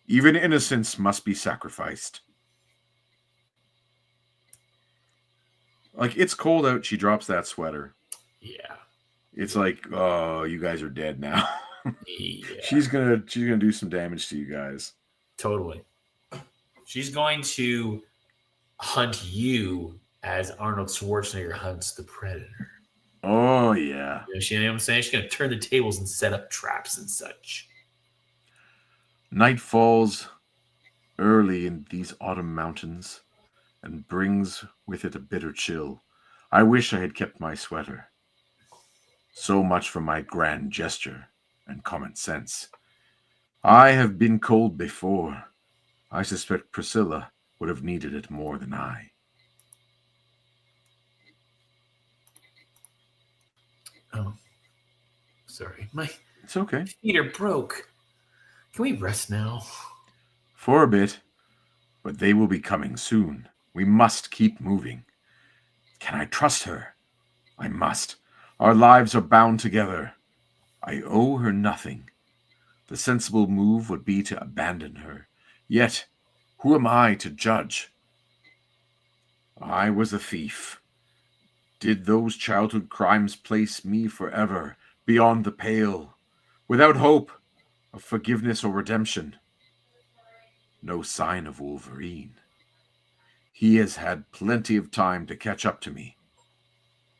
even innocence must be sacrificed. Like, it's cold out, she drops that sweater. Yeah. It's like, oh, you guys are dead now. Yeah. She's gonna do some damage to you guys. Totally. She's going to hunt you as Arnold Schwarzenegger hunts the Predator. Oh, yeah. You know what I'm saying? She's going to turn the tables and set up traps and such. Night falls early in these autumn mountains and brings with it a bitter chill. I wish I had kept my sweater. So much for my grand gesture and common sense. I have been cold before. I suspect Priscilla would have needed it more than I. Oh, sorry. It's okay. Feet are broke. Can we rest now? For a bit, but they will be coming soon. We must keep moving. Can I trust her? I must. Our lives are bound together. I owe her nothing. The sensible move would be to abandon her. Yet, who am I to judge? I was a thief. Did those childhood crimes place me forever beyond the pale, without hope of forgiveness or redemption. No sign of Wolverine. He has had plenty of time to catch up to me.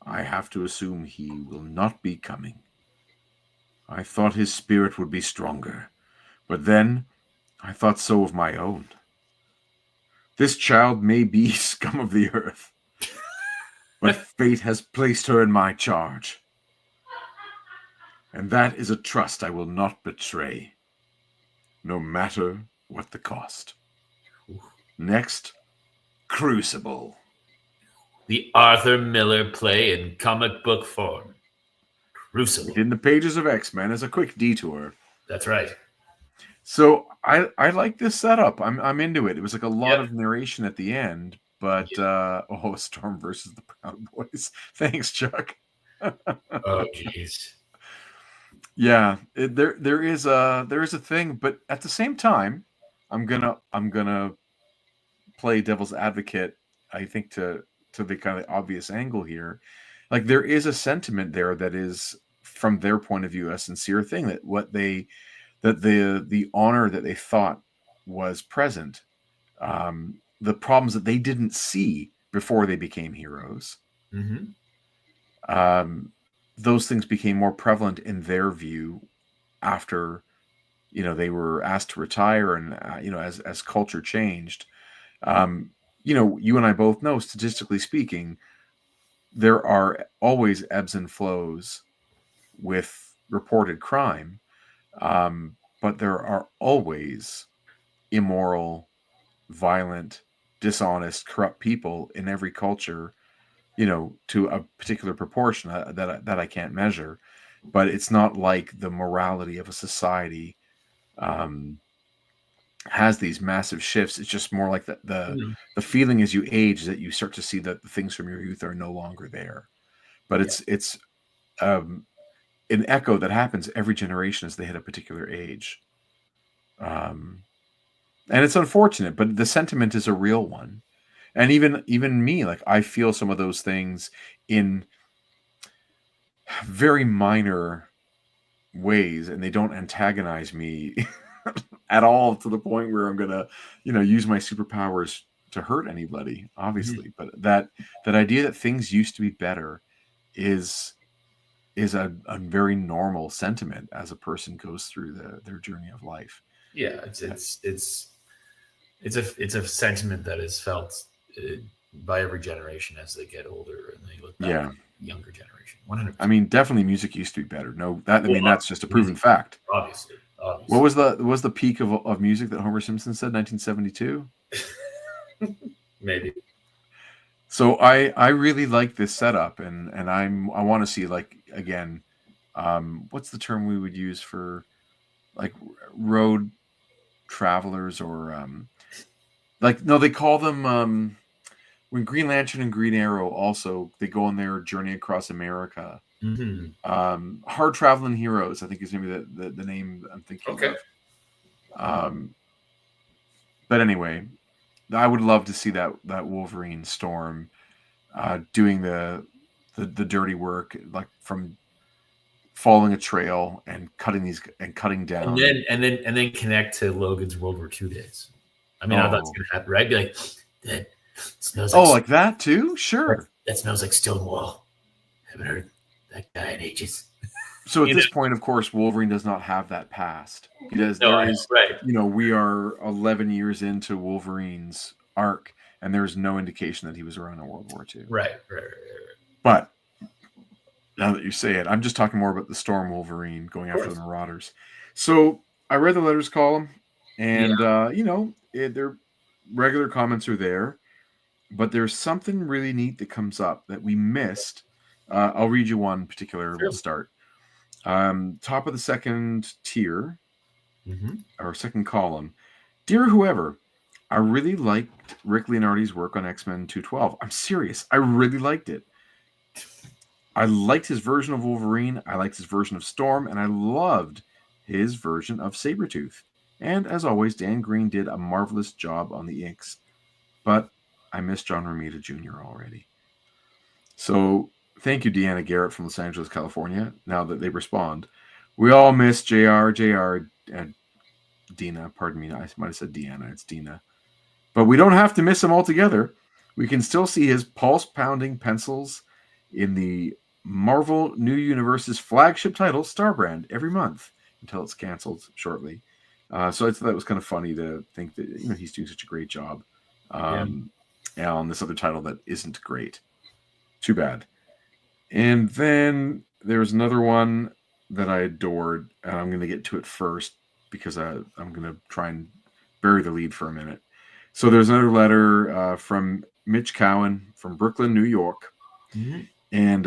I have to assume he will not be coming. I thought his spirit would be stronger, but then I thought so of my own. This child may be scum of the earth, but fate has placed her in my charge. And that is a trust I will not betray, no matter what the cost. Next, Crucible. The Arthur Miller play in comic book form. Crucible. In the pages of X-Men as a quick detour. That's right. So I like this setup. I'm into it. It was like a lot of narration at the end, but Storm versus the Proud Boys. Thanks, Chuck. Oh, jeez. Yeah, there is a thing, but at the same time, I'm gonna play devil's advocate. I think to the kind of obvious angle here, like there is a sentiment there that is from their point of view a sincere thing, that the honor that they thought was present, the problems that they didn't see before they became heroes. Mm-hmm. Those things became more prevalent in their view after, they were asked to retire, and as culture changed. You and I both know, statistically speaking, there are always ebbs and flows with reported crime, but there are always immoral, violent, dishonest, corrupt people in every culture, to a particular proportion that I can't measure. But it's not like the morality of a society has these massive shifts. It's just more like the feeling as you age that you start to see that the things from your youth are no longer there. But it's an echo that happens every generation as they hit a particular age. And it's unfortunate, but the sentiment is a real one. And even me, like, I feel some of those things in very minor ways, and they don't antagonize me at all to the point where I'm gonna, use my superpowers to hurt anybody, obviously. But that idea that things used to be better is a very normal sentiment as a person goes through their journey of life. Yeah, it's a sentiment that is felt by every generation as they get older and they look back at the younger generation. 100%. I mean, definitely music used to be better. That's just a proven fact. Obviously. What was the peak of music that Homer Simpson said? 1972. Maybe. So I really like this setup, and I want to see, like, again, what's the term we would use for, like, road travelers, or they call them when Green Lantern and Green Arrow also, they go on their journey across America. Mm-hmm. Hard traveling heroes, I think, is maybe the name I'm thinking of. But anyway, I would love to see that Wolverine Storm doing the dirty work, like from following a trail and cutting down, and then connect to Logan's World War II days. I mean, I thought it's gonna happen, right? Be like, that smells like like that too. Sure, that smells like Stonewall. Haven't heard that guy in ages. So at this point, of course, Wolverine does not have that past. He does. Right. We are 11 years into Wolverine's arc, and there's no indication that he was around in World War II. Right. But now that you say it, I'm just talking more about the Storm Wolverine going after the Marauders. So I read the letters column, and their regular comments are there, but there's something really neat that comes up that we missed. I'll read you one particular. Sure. We'll start. Top of the second tier, or second column. Dear whoever, I really liked Rick Leonardi's work on X-Men 212. I'm serious. I really liked it. I liked his version of Wolverine. I liked his version of Storm, and I loved his version of Sabretooth. And as always, Dan Green did a marvelous job on the inks. But I miss John Romita Jr. already. So Thank you, Deanna Garrett from Los Angeles, California. Now that they respond, we all miss JR, and Dina. Pardon me, I might have said Deanna. It's Dina. But we don't have to miss him altogether. We can still see his pulse-pounding pencils in the Marvel New Universe's flagship title, Starbrand, every month until it's canceled shortly. So I thought that was kind of funny to think that he's doing such a great job on this other title that isn't great. Too bad. And then there was another one that I adored, and I'm going to get to it first because I'm going to try and bury the lead for a minute. So there's another letter from Mitch Cowan from Brooklyn, New York. Mm-hmm. And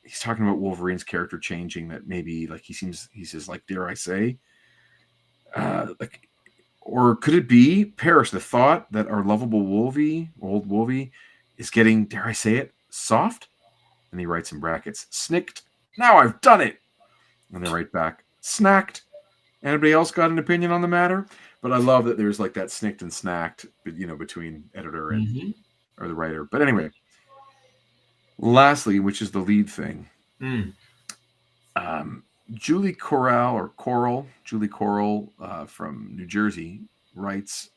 he's talking about Wolverine's character changing, that maybe he says, dare I say, or could it be, perish the thought that our lovable old Wolvie is getting, dare I say it, soft? And he writes in brackets, snicked. Now I've done it. And they write back, snacked. Anybody else got an opinion on the matter? But I love that there's that snicked and snacked, between editor and or the writer. But anyway, lastly, which is the lead thing, Julie Coral from New Jersey writes,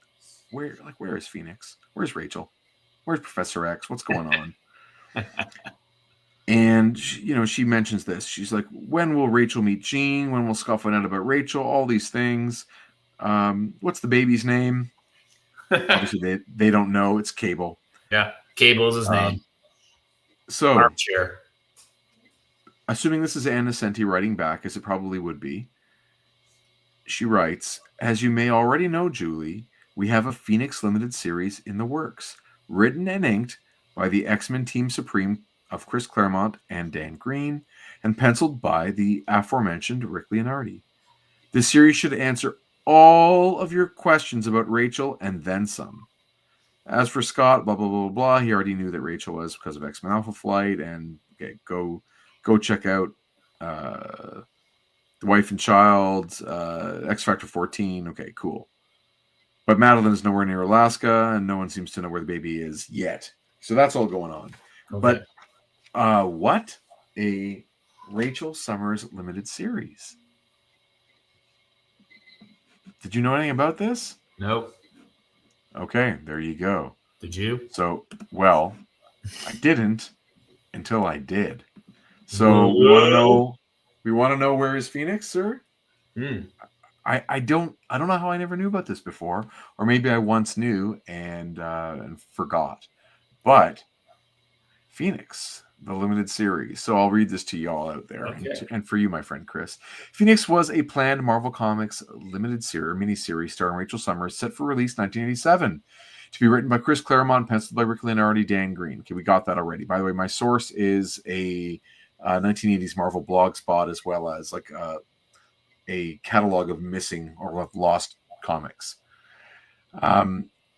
where is Phoenix? Where's Rachel? Where's Professor X? What's going on? And she mentions this. She's like, when will Rachel meet Jean? When will Scott find out about Rachel? All these things. What's the baby's name? Obviously, they don't know. It's Cable. Yeah, Cable is his name. So, Armchair. Assuming this is Anna Senti writing back, as it probably would be, she writes, as you may already know, Julie, we have a Phoenix Limited series in the works, written and inked by the X-Men Team Supreme of Chris Claremont and Dan Green, and penciled by the aforementioned Rick Leonardi. This series should answer all of your questions about Rachel and then some. As for Scott, blah, blah, blah, blah, he already knew that Rachel was because of X-Men Alpha Flight, and go check out The Wife and Child, X Factor 14. Okay, cool. But Madelyne is nowhere near Alaska, and no one seems to know where the baby is yet. So that's all going on. Okay. But what a Rachel Summers limited series. Did you know anything about this? Nope. Okay, there you go. Did you? So, well, I didn't until I did. So we want to know where is Phoenix, sir? I don't know how I never knew about this before, or maybe I once knew and forgot. But Phoenix, the limited series. So I'll read this to y'all out there, and for you, my friend Chris. Phoenix was a planned Marvel Comics limited miniseries starring Rachel Summers, set for release 1987, to be written by Chris Claremont, penciled by Rick Leonardi, Dan Green. Okay, we got that already. By the way, my source is a 1980s Marvel blog spot, as well as a catalog of missing or lost comics.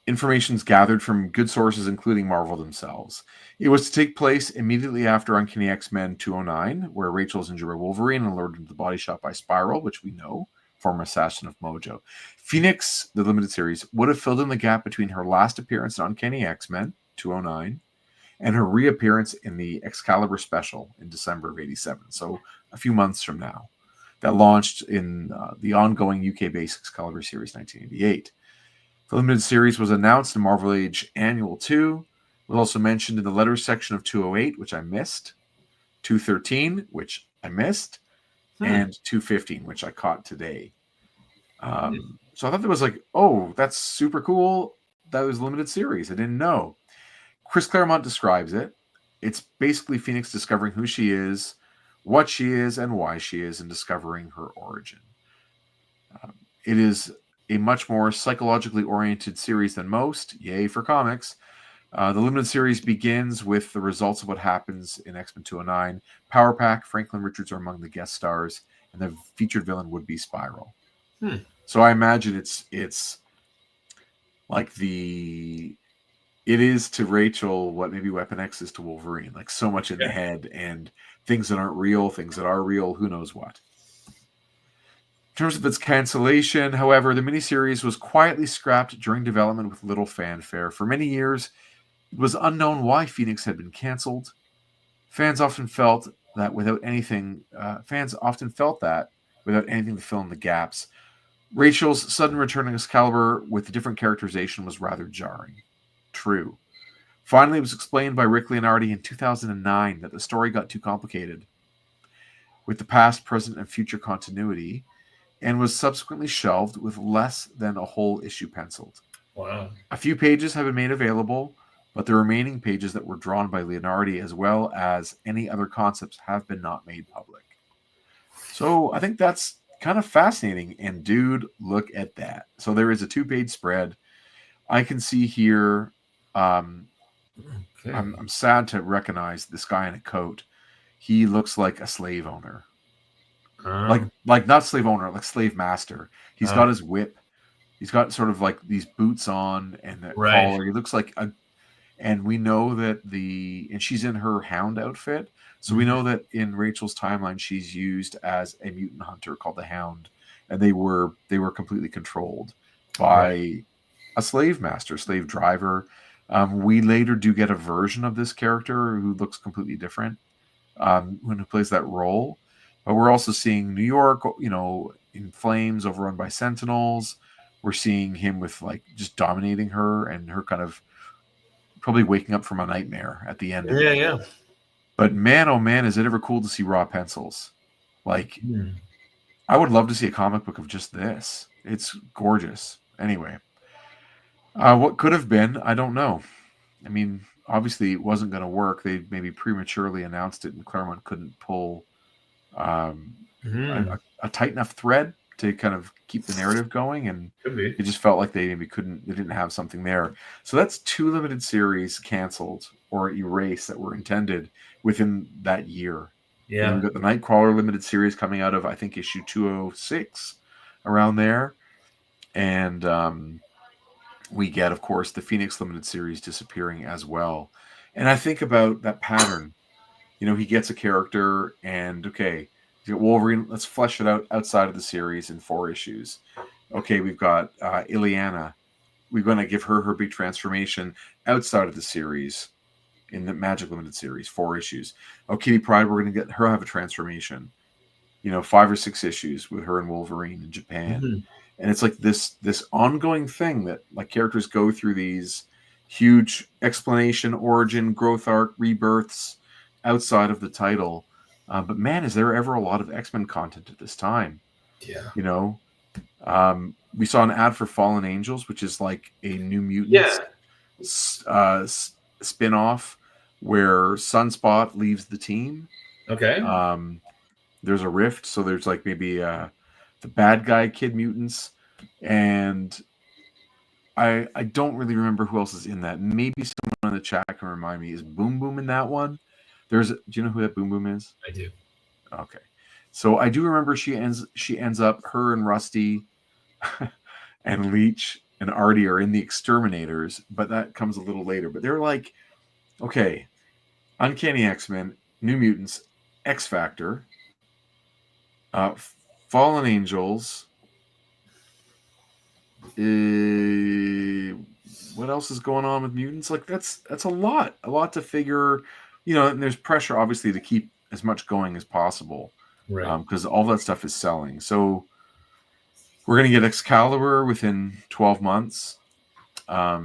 Information's gathered from good sources, including Marvel themselves. It was to take place immediately after Uncanny X-Men 209, where Rachel is injured by Wolverine and lured into the body shot by Spiral, which we know, former assassin of Mojo. Phoenix, the limited series, would have filled in the gap between her last appearance in Uncanny X-Men 209 and her reappearance in the Excalibur special in December of 87, so a few months from now. That launched in the ongoing UK-based Excalibur series 1988. The limited series was announced in Marvel Age Annual 2. It was also mentioned in the letters section of 208, which I missed, 213, which I missed, and 215, which I caught today. So I thought that was that's super cool. That was a limited series. I didn't know. Chris Claremont describes it. It's basically Phoenix discovering who she is, what she is, and why she is, and discovering her origin. It is a much more psychologically oriented series than most. Yay for comics. The limited series begins with the results of what happens in X-Men 209. Power Pack, Franklin Richards are among the guest stars, and the featured villain would be Spiral. So I imagine it's like it is to Rachel what maybe Weapon X is to Wolverine. Like so much in the head and things that aren't real, things that are real, who knows what. In terms of its cancellation, however, the miniseries was quietly scrapped during development with little fanfare. For many years, it was unknown why Phoenix had been canceled. Fans often felt that without anything to fill in the gaps. Rachel's sudden return of Excalibur with a different characterization was rather jarring. True. Finally, it was explained by Rick Leonardi in 2009 that the story got too complicated with the past, present, and future continuity, and was subsequently shelved with less than a whole issue penciled. Wow. A few pages have been made available, but the remaining pages that were drawn by Leonardi, as well as any other concepts, have been not made public. So I think that's kind of fascinating. And dude, look at that. So there is a 2-page spread. I can see here. I'm sad to recognize this guy in a coat. He looks like a slave owner. Like not slave owner, like slave master. He's got his whip. He's got sort of like these boots on and that collar. He looks like and we know that and she's in her hound outfit. So we know that in Rachel's timeline, she's used as a mutant hunter called the Hound, and they were completely controlled by a slave master, slave driver. We later do get a version of this character who looks completely different who plays that role. But we're also seeing New York, in flames, overrun by Sentinels. We're seeing him with like just dominating her and her kind of probably waking up from a nightmare at the end. Yeah. But man, oh man, is it ever cool to see raw pencils. Like, I would love to see a comic book of just this. It's gorgeous. Anyway, what could have been, I don't know. I mean, obviously it wasn't going to work. They maybe prematurely announced it and Claremont couldn't pull a tight enough thread to kind of keep the narrative going, and it just felt like they didn't have something there. So that's 2 limited series canceled or erased that were intended within that year. Yeah, we've got the Nightcrawler limited series coming out of, I think, issue 206 around there, and we get, of course, the Phoenix limited series disappearing as well. And I think about that pattern. He gets a character, and okay, Wolverine, let's flesh it out outside of the series in 4 issues. Okay, we've got Ileana. We're going to give her big transformation outside of the series in the Magic Limited series, 4 issues. Oh, Kitty Pryde, we're going to get her have a transformation. 5 or 6 issues with her and Wolverine in Japan. And it's like this ongoing thing that like characters go through these huge explanation, origin, growth arc, rebirths outside of the title. But man, is there ever a lot of X-Men content at this time? Yeah. We saw an ad for Fallen Angels, which is like a New Mutants spin-off where Sunspot leaves the team. Okay. There's a rift, so there's like maybe the bad guy Kid Mutants, and I don't really remember who else is in that. Maybe someone in the chat can remind me. Is Boom Boom in that one? Do you know who that Boom Boom is? I do. Okay. So I do remember she ends up, her and Rusty and Leech and Artie are in the Exterminators, but that comes a little later. But they're like, okay, Uncanny X-Men, New Mutants, X Factor, Fallen Angels. What else is going on with mutants? Like that's a lot to figure. And there's pressure obviously to keep as much going as possible, right? Because all that stuff is selling. So we're gonna get Excalibur within 12 months. A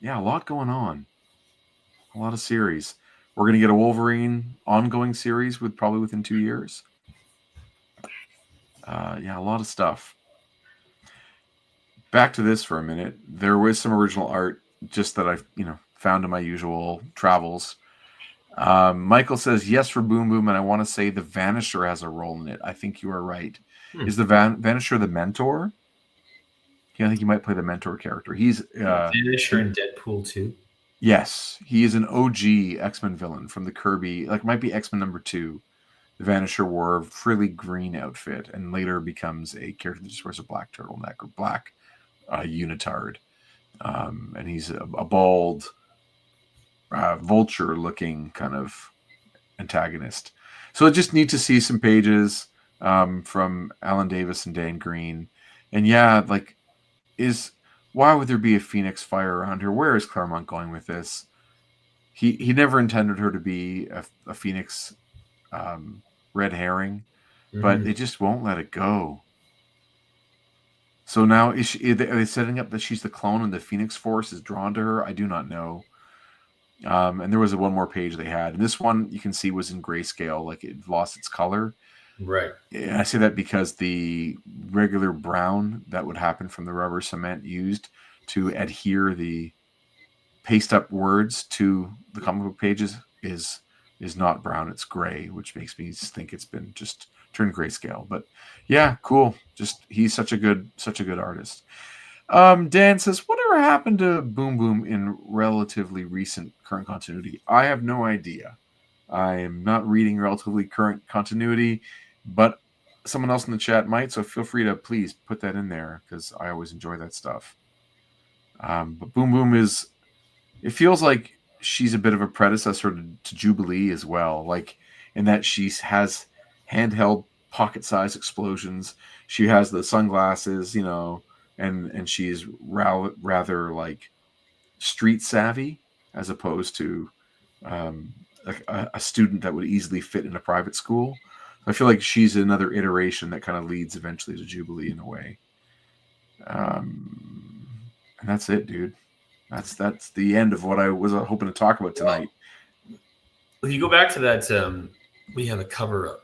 lot going on. A lot of series. We're gonna get a Wolverine ongoing series probably within 2 years. A lot of stuff. Back to this for a minute. There was some original art just that I've found in my usual travels. Michael says yes for Boom Boom, and I want to say the Vanisher has a role in it. I think you are right. Is the Vanisher the mentor? I think he might play the mentor character. He's Vanisher in Deadpool 2. Yes, he is an OG X-Men villain from the Kirby. Like might be X-Men number 2. The Vanisher wore a frilly green outfit and later becomes a character that just wears a black turtleneck or black unitard. And he's a bald, vulture-looking kind of antagonist. So I just need to see some pages from Alan Davis and Dan Green. And why would there be a Phoenix fire around here? Where is Claremont going with this? he never intended her to be a Phoenix red herring, but they just won't let it go. So now are they setting up that she's the clone and the Phoenix Force is drawn to her? I do not know. And there was one more page they had, and this one you can see was in grayscale, like it lost its color. Right. And I say that because the regular brown that would happen from the rubber cement used to adhere the paste up words to the comic book pages is not brown, it's gray, which makes me think it's been just turned grayscale. But yeah, cool. Just he's such a good artist. Dan says, whatever happened to Boom Boom in relatively recent current continuity? I have no idea. I am not reading relatively current continuity, but someone else in the chat might, so feel free to please put that in there because I always enjoy that stuff. But Boom Boom it feels like she's a bit of a predecessor to Jubilee as well, like in that she has handheld pocket-sized explosions. She has the sunglasses, and she's rather like street savvy as opposed to a student that would easily fit in a private school. I feel like she's another iteration that kind of leads eventually to Jubilee in a way. And that's it, dude. That's the end of what I was hoping to talk about tonight. If you go back to that, we have a cover up.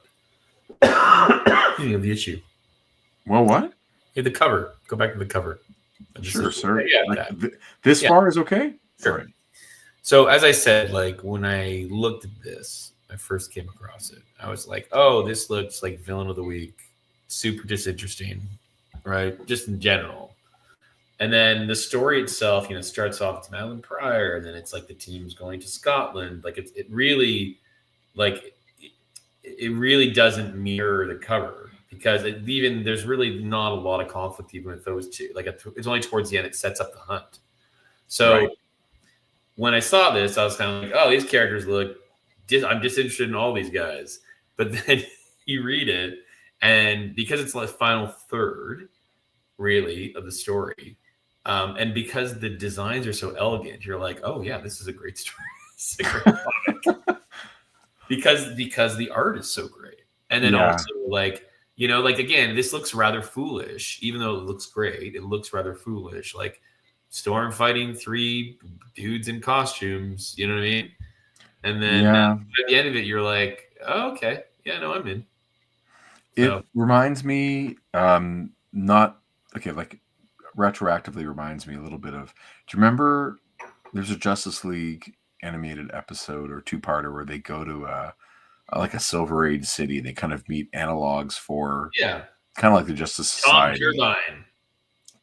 The issue. Well, what? Yeah, the cover. Go back to the cover. Sure, sir. Yeah, this far is okay? Sure. Right. So as I said, like when I looked at this, I first came across it. I was like, oh, this looks like villain of the week. Super disinteresting, right? Just in general. And then the story itself, starts off, it's Madelyne Pryor, and then it's like the team's going to Scotland. Like it really doesn't mirror the cover because there's really not a lot of conflict even with those two. Like it's only towards the end it sets up the hunt. So when I saw this, I was kind of like, oh, these characters I'm disinterested in all these guys. But then you read it, and because it's the final third, really, of the story, and because the designs are so elegant, you're like, oh yeah, this is a great story. It's a great comic. because the art is so great. And then also again, this looks rather foolish, even though it looks great, it looks rather foolish. Like Storm fighting 3 dudes in costumes, you know what I mean? And then at the end of it, you're like, oh, okay. Yeah, no, I'm in. It reminds me, retroactively reminds me a little bit of, do you remember there's a Justice League animated episode or 2-parter where they go to like a Silver Age city. They kind of meet analogs for kind of like the Justice Society.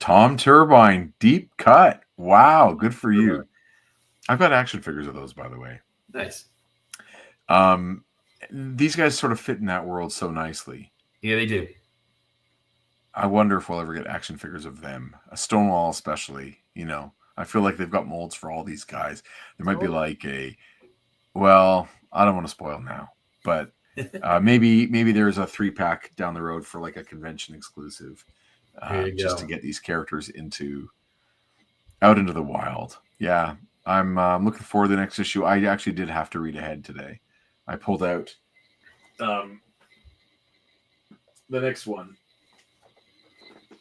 Tom Turbine, deep cut. Wow, good for you. I've got action figures of those, by the way. Nice. These guys sort of fit in that world so nicely. Yeah, they do. I wonder if we'll ever get action figures of them. A Stonewall especially, I feel like they've got molds for all these guys. There might be like I don't want to spoil now, but maybe there's a 3-pack down the road for like a convention exclusive, just to get these characters out into the wild. Yeah, I'm looking forward to the next issue. I actually did have to read ahead today. I pulled out the next one,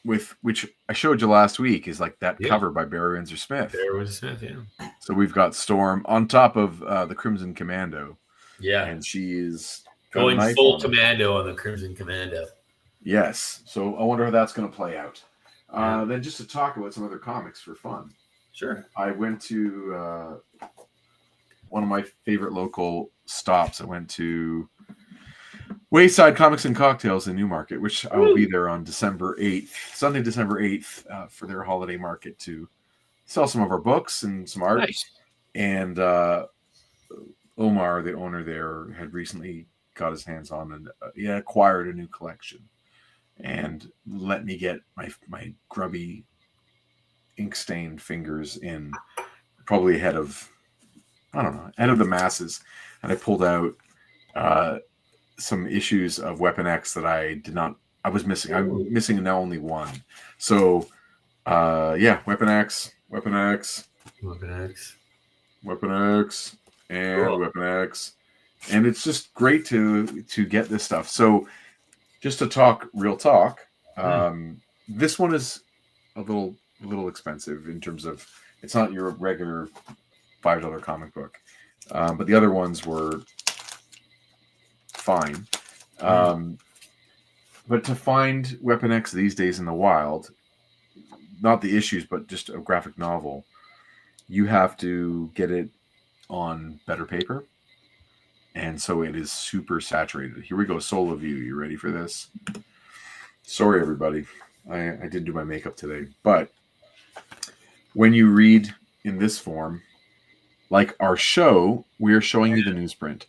which I showed you last week, is like that cover by Barry Windsor Smith. Yeah. So we've got Storm on top of the Crimson Commando. Yeah. And she is going full commando on the Crimson Commando. Yes. So I wonder how that's going to play out. Then just to talk about some other comics for fun. Sure. I went to one of my favorite local stops. I went to Wayside Comics and Cocktails in Newmarket, which I will be there on December 8th, Sunday, December 8th, for their holiday market to sell some of our books and some art. Nice. And Omar, the owner there, had recently got his hands on and he acquired a new collection and let me get my grubby ink-stained fingers in, probably ahead of the masses. And I pulled out some issues of Weapon X that I was missing. I'm missing now only one. So, Weapon X. and Weapon X, and it's just great to get this stuff. So, just to talk real talk, this one is a little expensive in terms of it's not your regular $5 comic book, but the other ones were fine. But to find Weapon X these days in the wild, not the issues, but just a graphic novel, you have to get it on better paper. And so it is super saturated. Here we go, solo view. You ready for this? Sorry, everybody. I didn't do my makeup today. But when you read in this form, like our show, we are showing you the newsprint.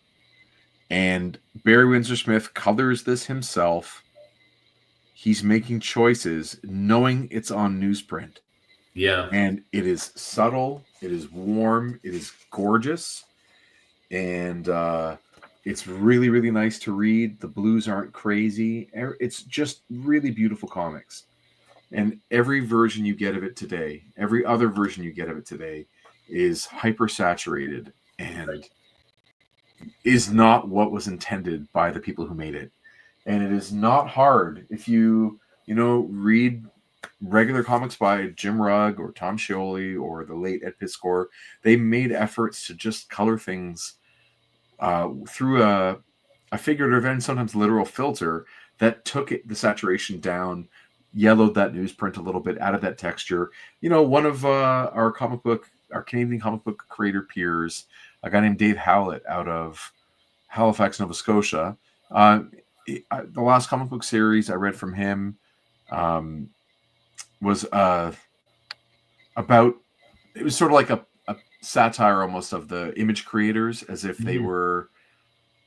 And Barry Windsor Smith colors this himself. He's making choices knowing it's on newsprint. Yeah. And it is subtle. It is warm. It is gorgeous. And it's really, really nice to read. The blues aren't crazy. It's just really beautiful comics. And every version you get of it today, every other version you get of it today is hyper-saturated and is not what was intended by the people who made it. And it is not hard if you read regular comics by Jim Rugg or Tom Scioli or the late Ed Piskor. They made efforts to just color things through a figurative and sometimes literal filter that took the saturation down, yellowed that newsprint a little bit, added that texture. One of our Canadian comic book creator peers, a guy named Dave Howlett out of Halifax, Nova Scotia, the last comic book series I read from him was about, it was sort of like a satire almost of the image creators, as if they were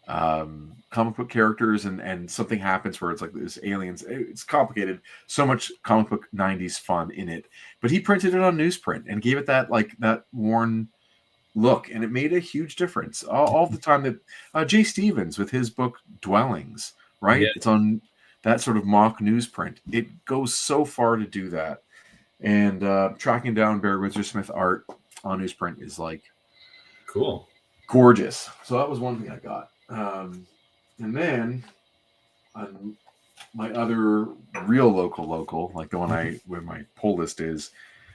comic book characters, and something happens where it's like this aliens. It's complicated. So much comic book 90s fun in it. But he printed it on newsprint and gave it that worn look, and it made a huge difference. All the time that Jay Stevens with his book Dwellings, right? Yeah. It's on that sort of mock newsprint. It goes so far to do that. And tracking down Barry Windsor Smith art on newsprint is cool, gorgeous. So that was one thing I got. And then my other real local, like the one where my pull list is,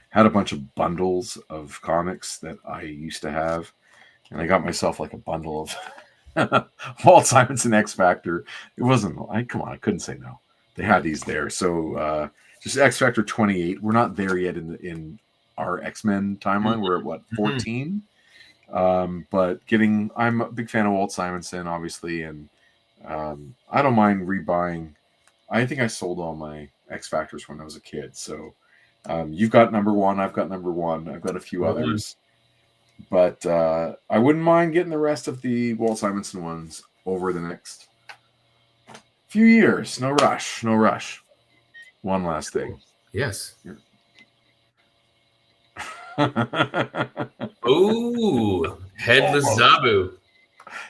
had a bunch of bundles of comics that I used to have, and I got myself a bundle of Walt Simonson X Factor. It wasn't. I couldn't say no. They had these there, so just X Factor 28. We're not there yet in our X-Men timeline. We're at 14. But I'm a big fan of Walt Simonson, obviously, and I don't mind rebuying. I think I sold all my X Factors when I was a kid, so. You've got number 1. I've got number 1. I've got a few others. But I wouldn't mind getting the rest of the Walt Simonson ones over the next few years. No rush. No rush. One last thing. Yes. Ooh, Headless Zabu.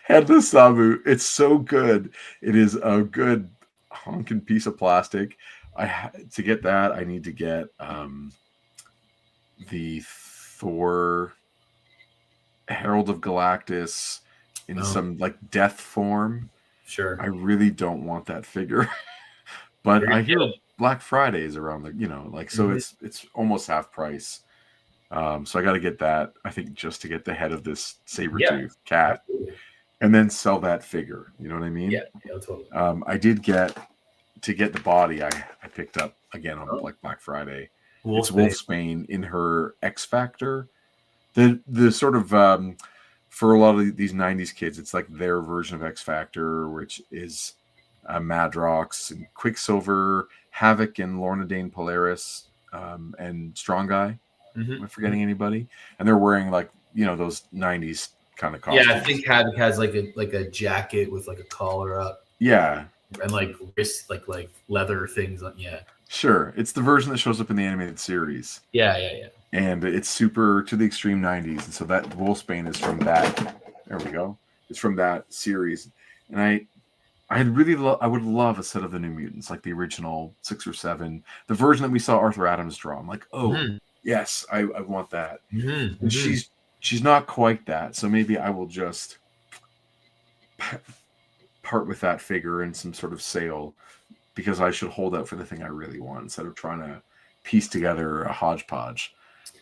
Headless Zabu. It's so good. It is a good honking piece of plastic. To get that, I need to get the Thor Herald of Galactus in some death form. Sure. I really don't want that figure, but I hear Black Friday is around so it's almost half price. So I got to get that. I think just to get the head of this saber-tooth cat, and then sell that figure. You know what I mean? Yeah, totally. I did get. To get the body, I picked up again on Black Friday. It's Wolfsbane in her X Factor. The sort of for a lot of these 90s kids, it's their version of X Factor, which is Madrox and Quicksilver, Havoc and Lorna Dane Polaris, and Strong Guy. Am I forgetting anybody? And they're wearing those 90s kind of costumes. Yeah, I think Havoc has a jacket with a collar up. Yeah. And wrist like leather things on. Yeah, sure. It's the version that shows up in the animated series. Yeah. And it's super to the extreme 90s, and so that Wolfsbane is from that. There we go. It's from that series, and I would love a set of the New Mutants, the original 6 or 7, the version that we saw Arthur Adams draw. I'm yes, I want that. And she's she's not quite that. So maybe I will just part with that figure in some sort of sale, because I should hold out for the thing I really want instead of trying to piece together a hodgepodge.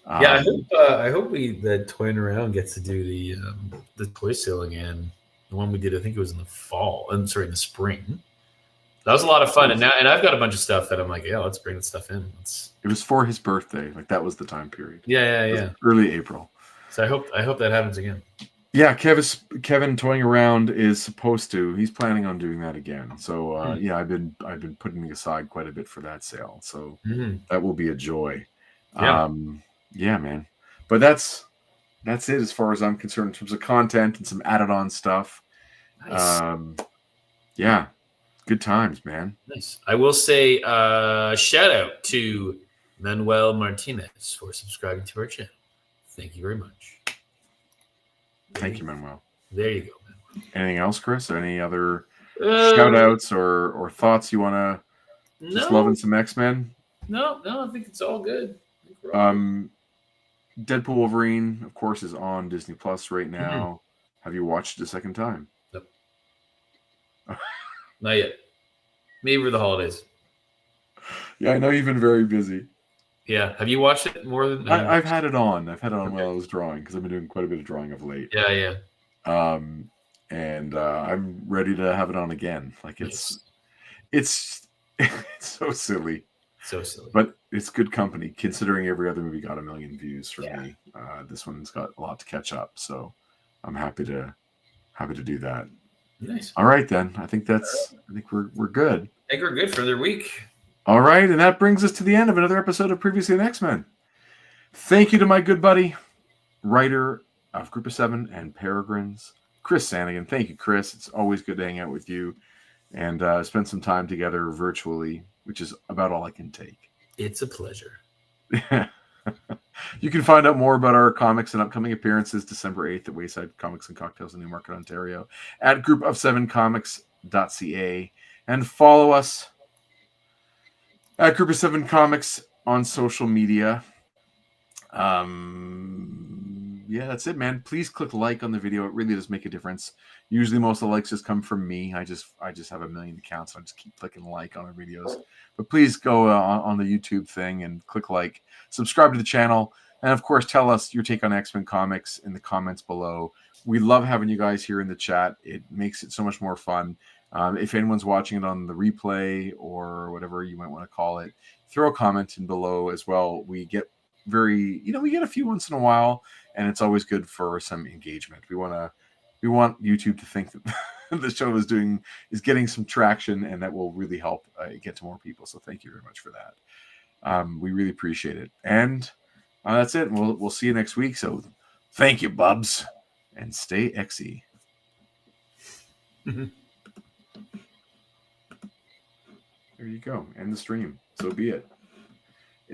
Yeah, I hope that Toying Around gets to do the toy sale again. The one we did, I think it was in the fall. I'm sorry, in the spring. That was a lot of fun, and I've got a bunch of stuff that I'm like, yeah, let's bring that stuff in. It was for his birthday, like that was the time period. Yeah. Early April. So I hope that happens again. Yeah, Kevin Toying Around is supposed to. He's planning on doing that again. So yeah, I've been putting aside quite a bit for that sale. So that will be a joy. Yeah. Yeah, man. But that's it as far as I'm concerned in terms of content and some added on stuff. Nice. Yeah. Good times, man. Nice. I will say shout out to Manuel Martinez for subscribing to our channel. Thank you very much. Thank you, Manuel. There you go, man. Anything else, Chris? Any other shout outs or thoughts you want to just loving some X-Men? No, I think it's all good. Deadpool Wolverine, of course, is on Disney Plus right now. Have you watched it a second time? Nope. Not yet. Maybe for the holidays. Yeah, I know you've been very busy. Yeah. Have you watched it more than I've had it on. I've had it on while I was drawing because I've been doing quite a bit of drawing of late. Yeah. And I'm ready to have it on again. Like it's so silly. So silly. But it's good company, considering every other movie got 1 million views for me. This one's got a lot to catch up, so I'm happy to do that. Nice. All right, then. I think we're good. I think we're good for the week. All right, and that brings us to the end of another episode of Previously on X-Men. Thank you to my good buddy, writer of Group of Seven and Peregrines, Chris Sanagan. Thank you, Chris. It's always good to hang out with you and spend some time together virtually, which is about all I can take. It's a pleasure. You can find out more about our comics and upcoming appearances December 8th at Wayside Comics and Cocktails in Newmarket, Ontario at group7comics.ca, and follow us at Group of Seven Comics on social media. Yeah, that's it, man. Please click like on the video. It really does make a difference. Usually most of the likes just come from me. I just have 1 million accounts, so I just keep clicking like on our videos. But please go on the YouTube thing and click like, subscribe to the channel, and of course tell us your take on X-Men comics in the comments below. We love having you guys here in the chat. It makes it so much more fun. If anyone's watching it on the replay or whatever you might want to call it, throw a comment in below as well. We get we get a few once in a while, and it's always good for some engagement. We want YouTube to think that the show is getting some traction, and that will really help get to more people. So thank you very much for that. We really appreciate it. And that's it. We'll see you next week. So thank you, Bubs, and stay Xy. There you go. End the stream. So be it.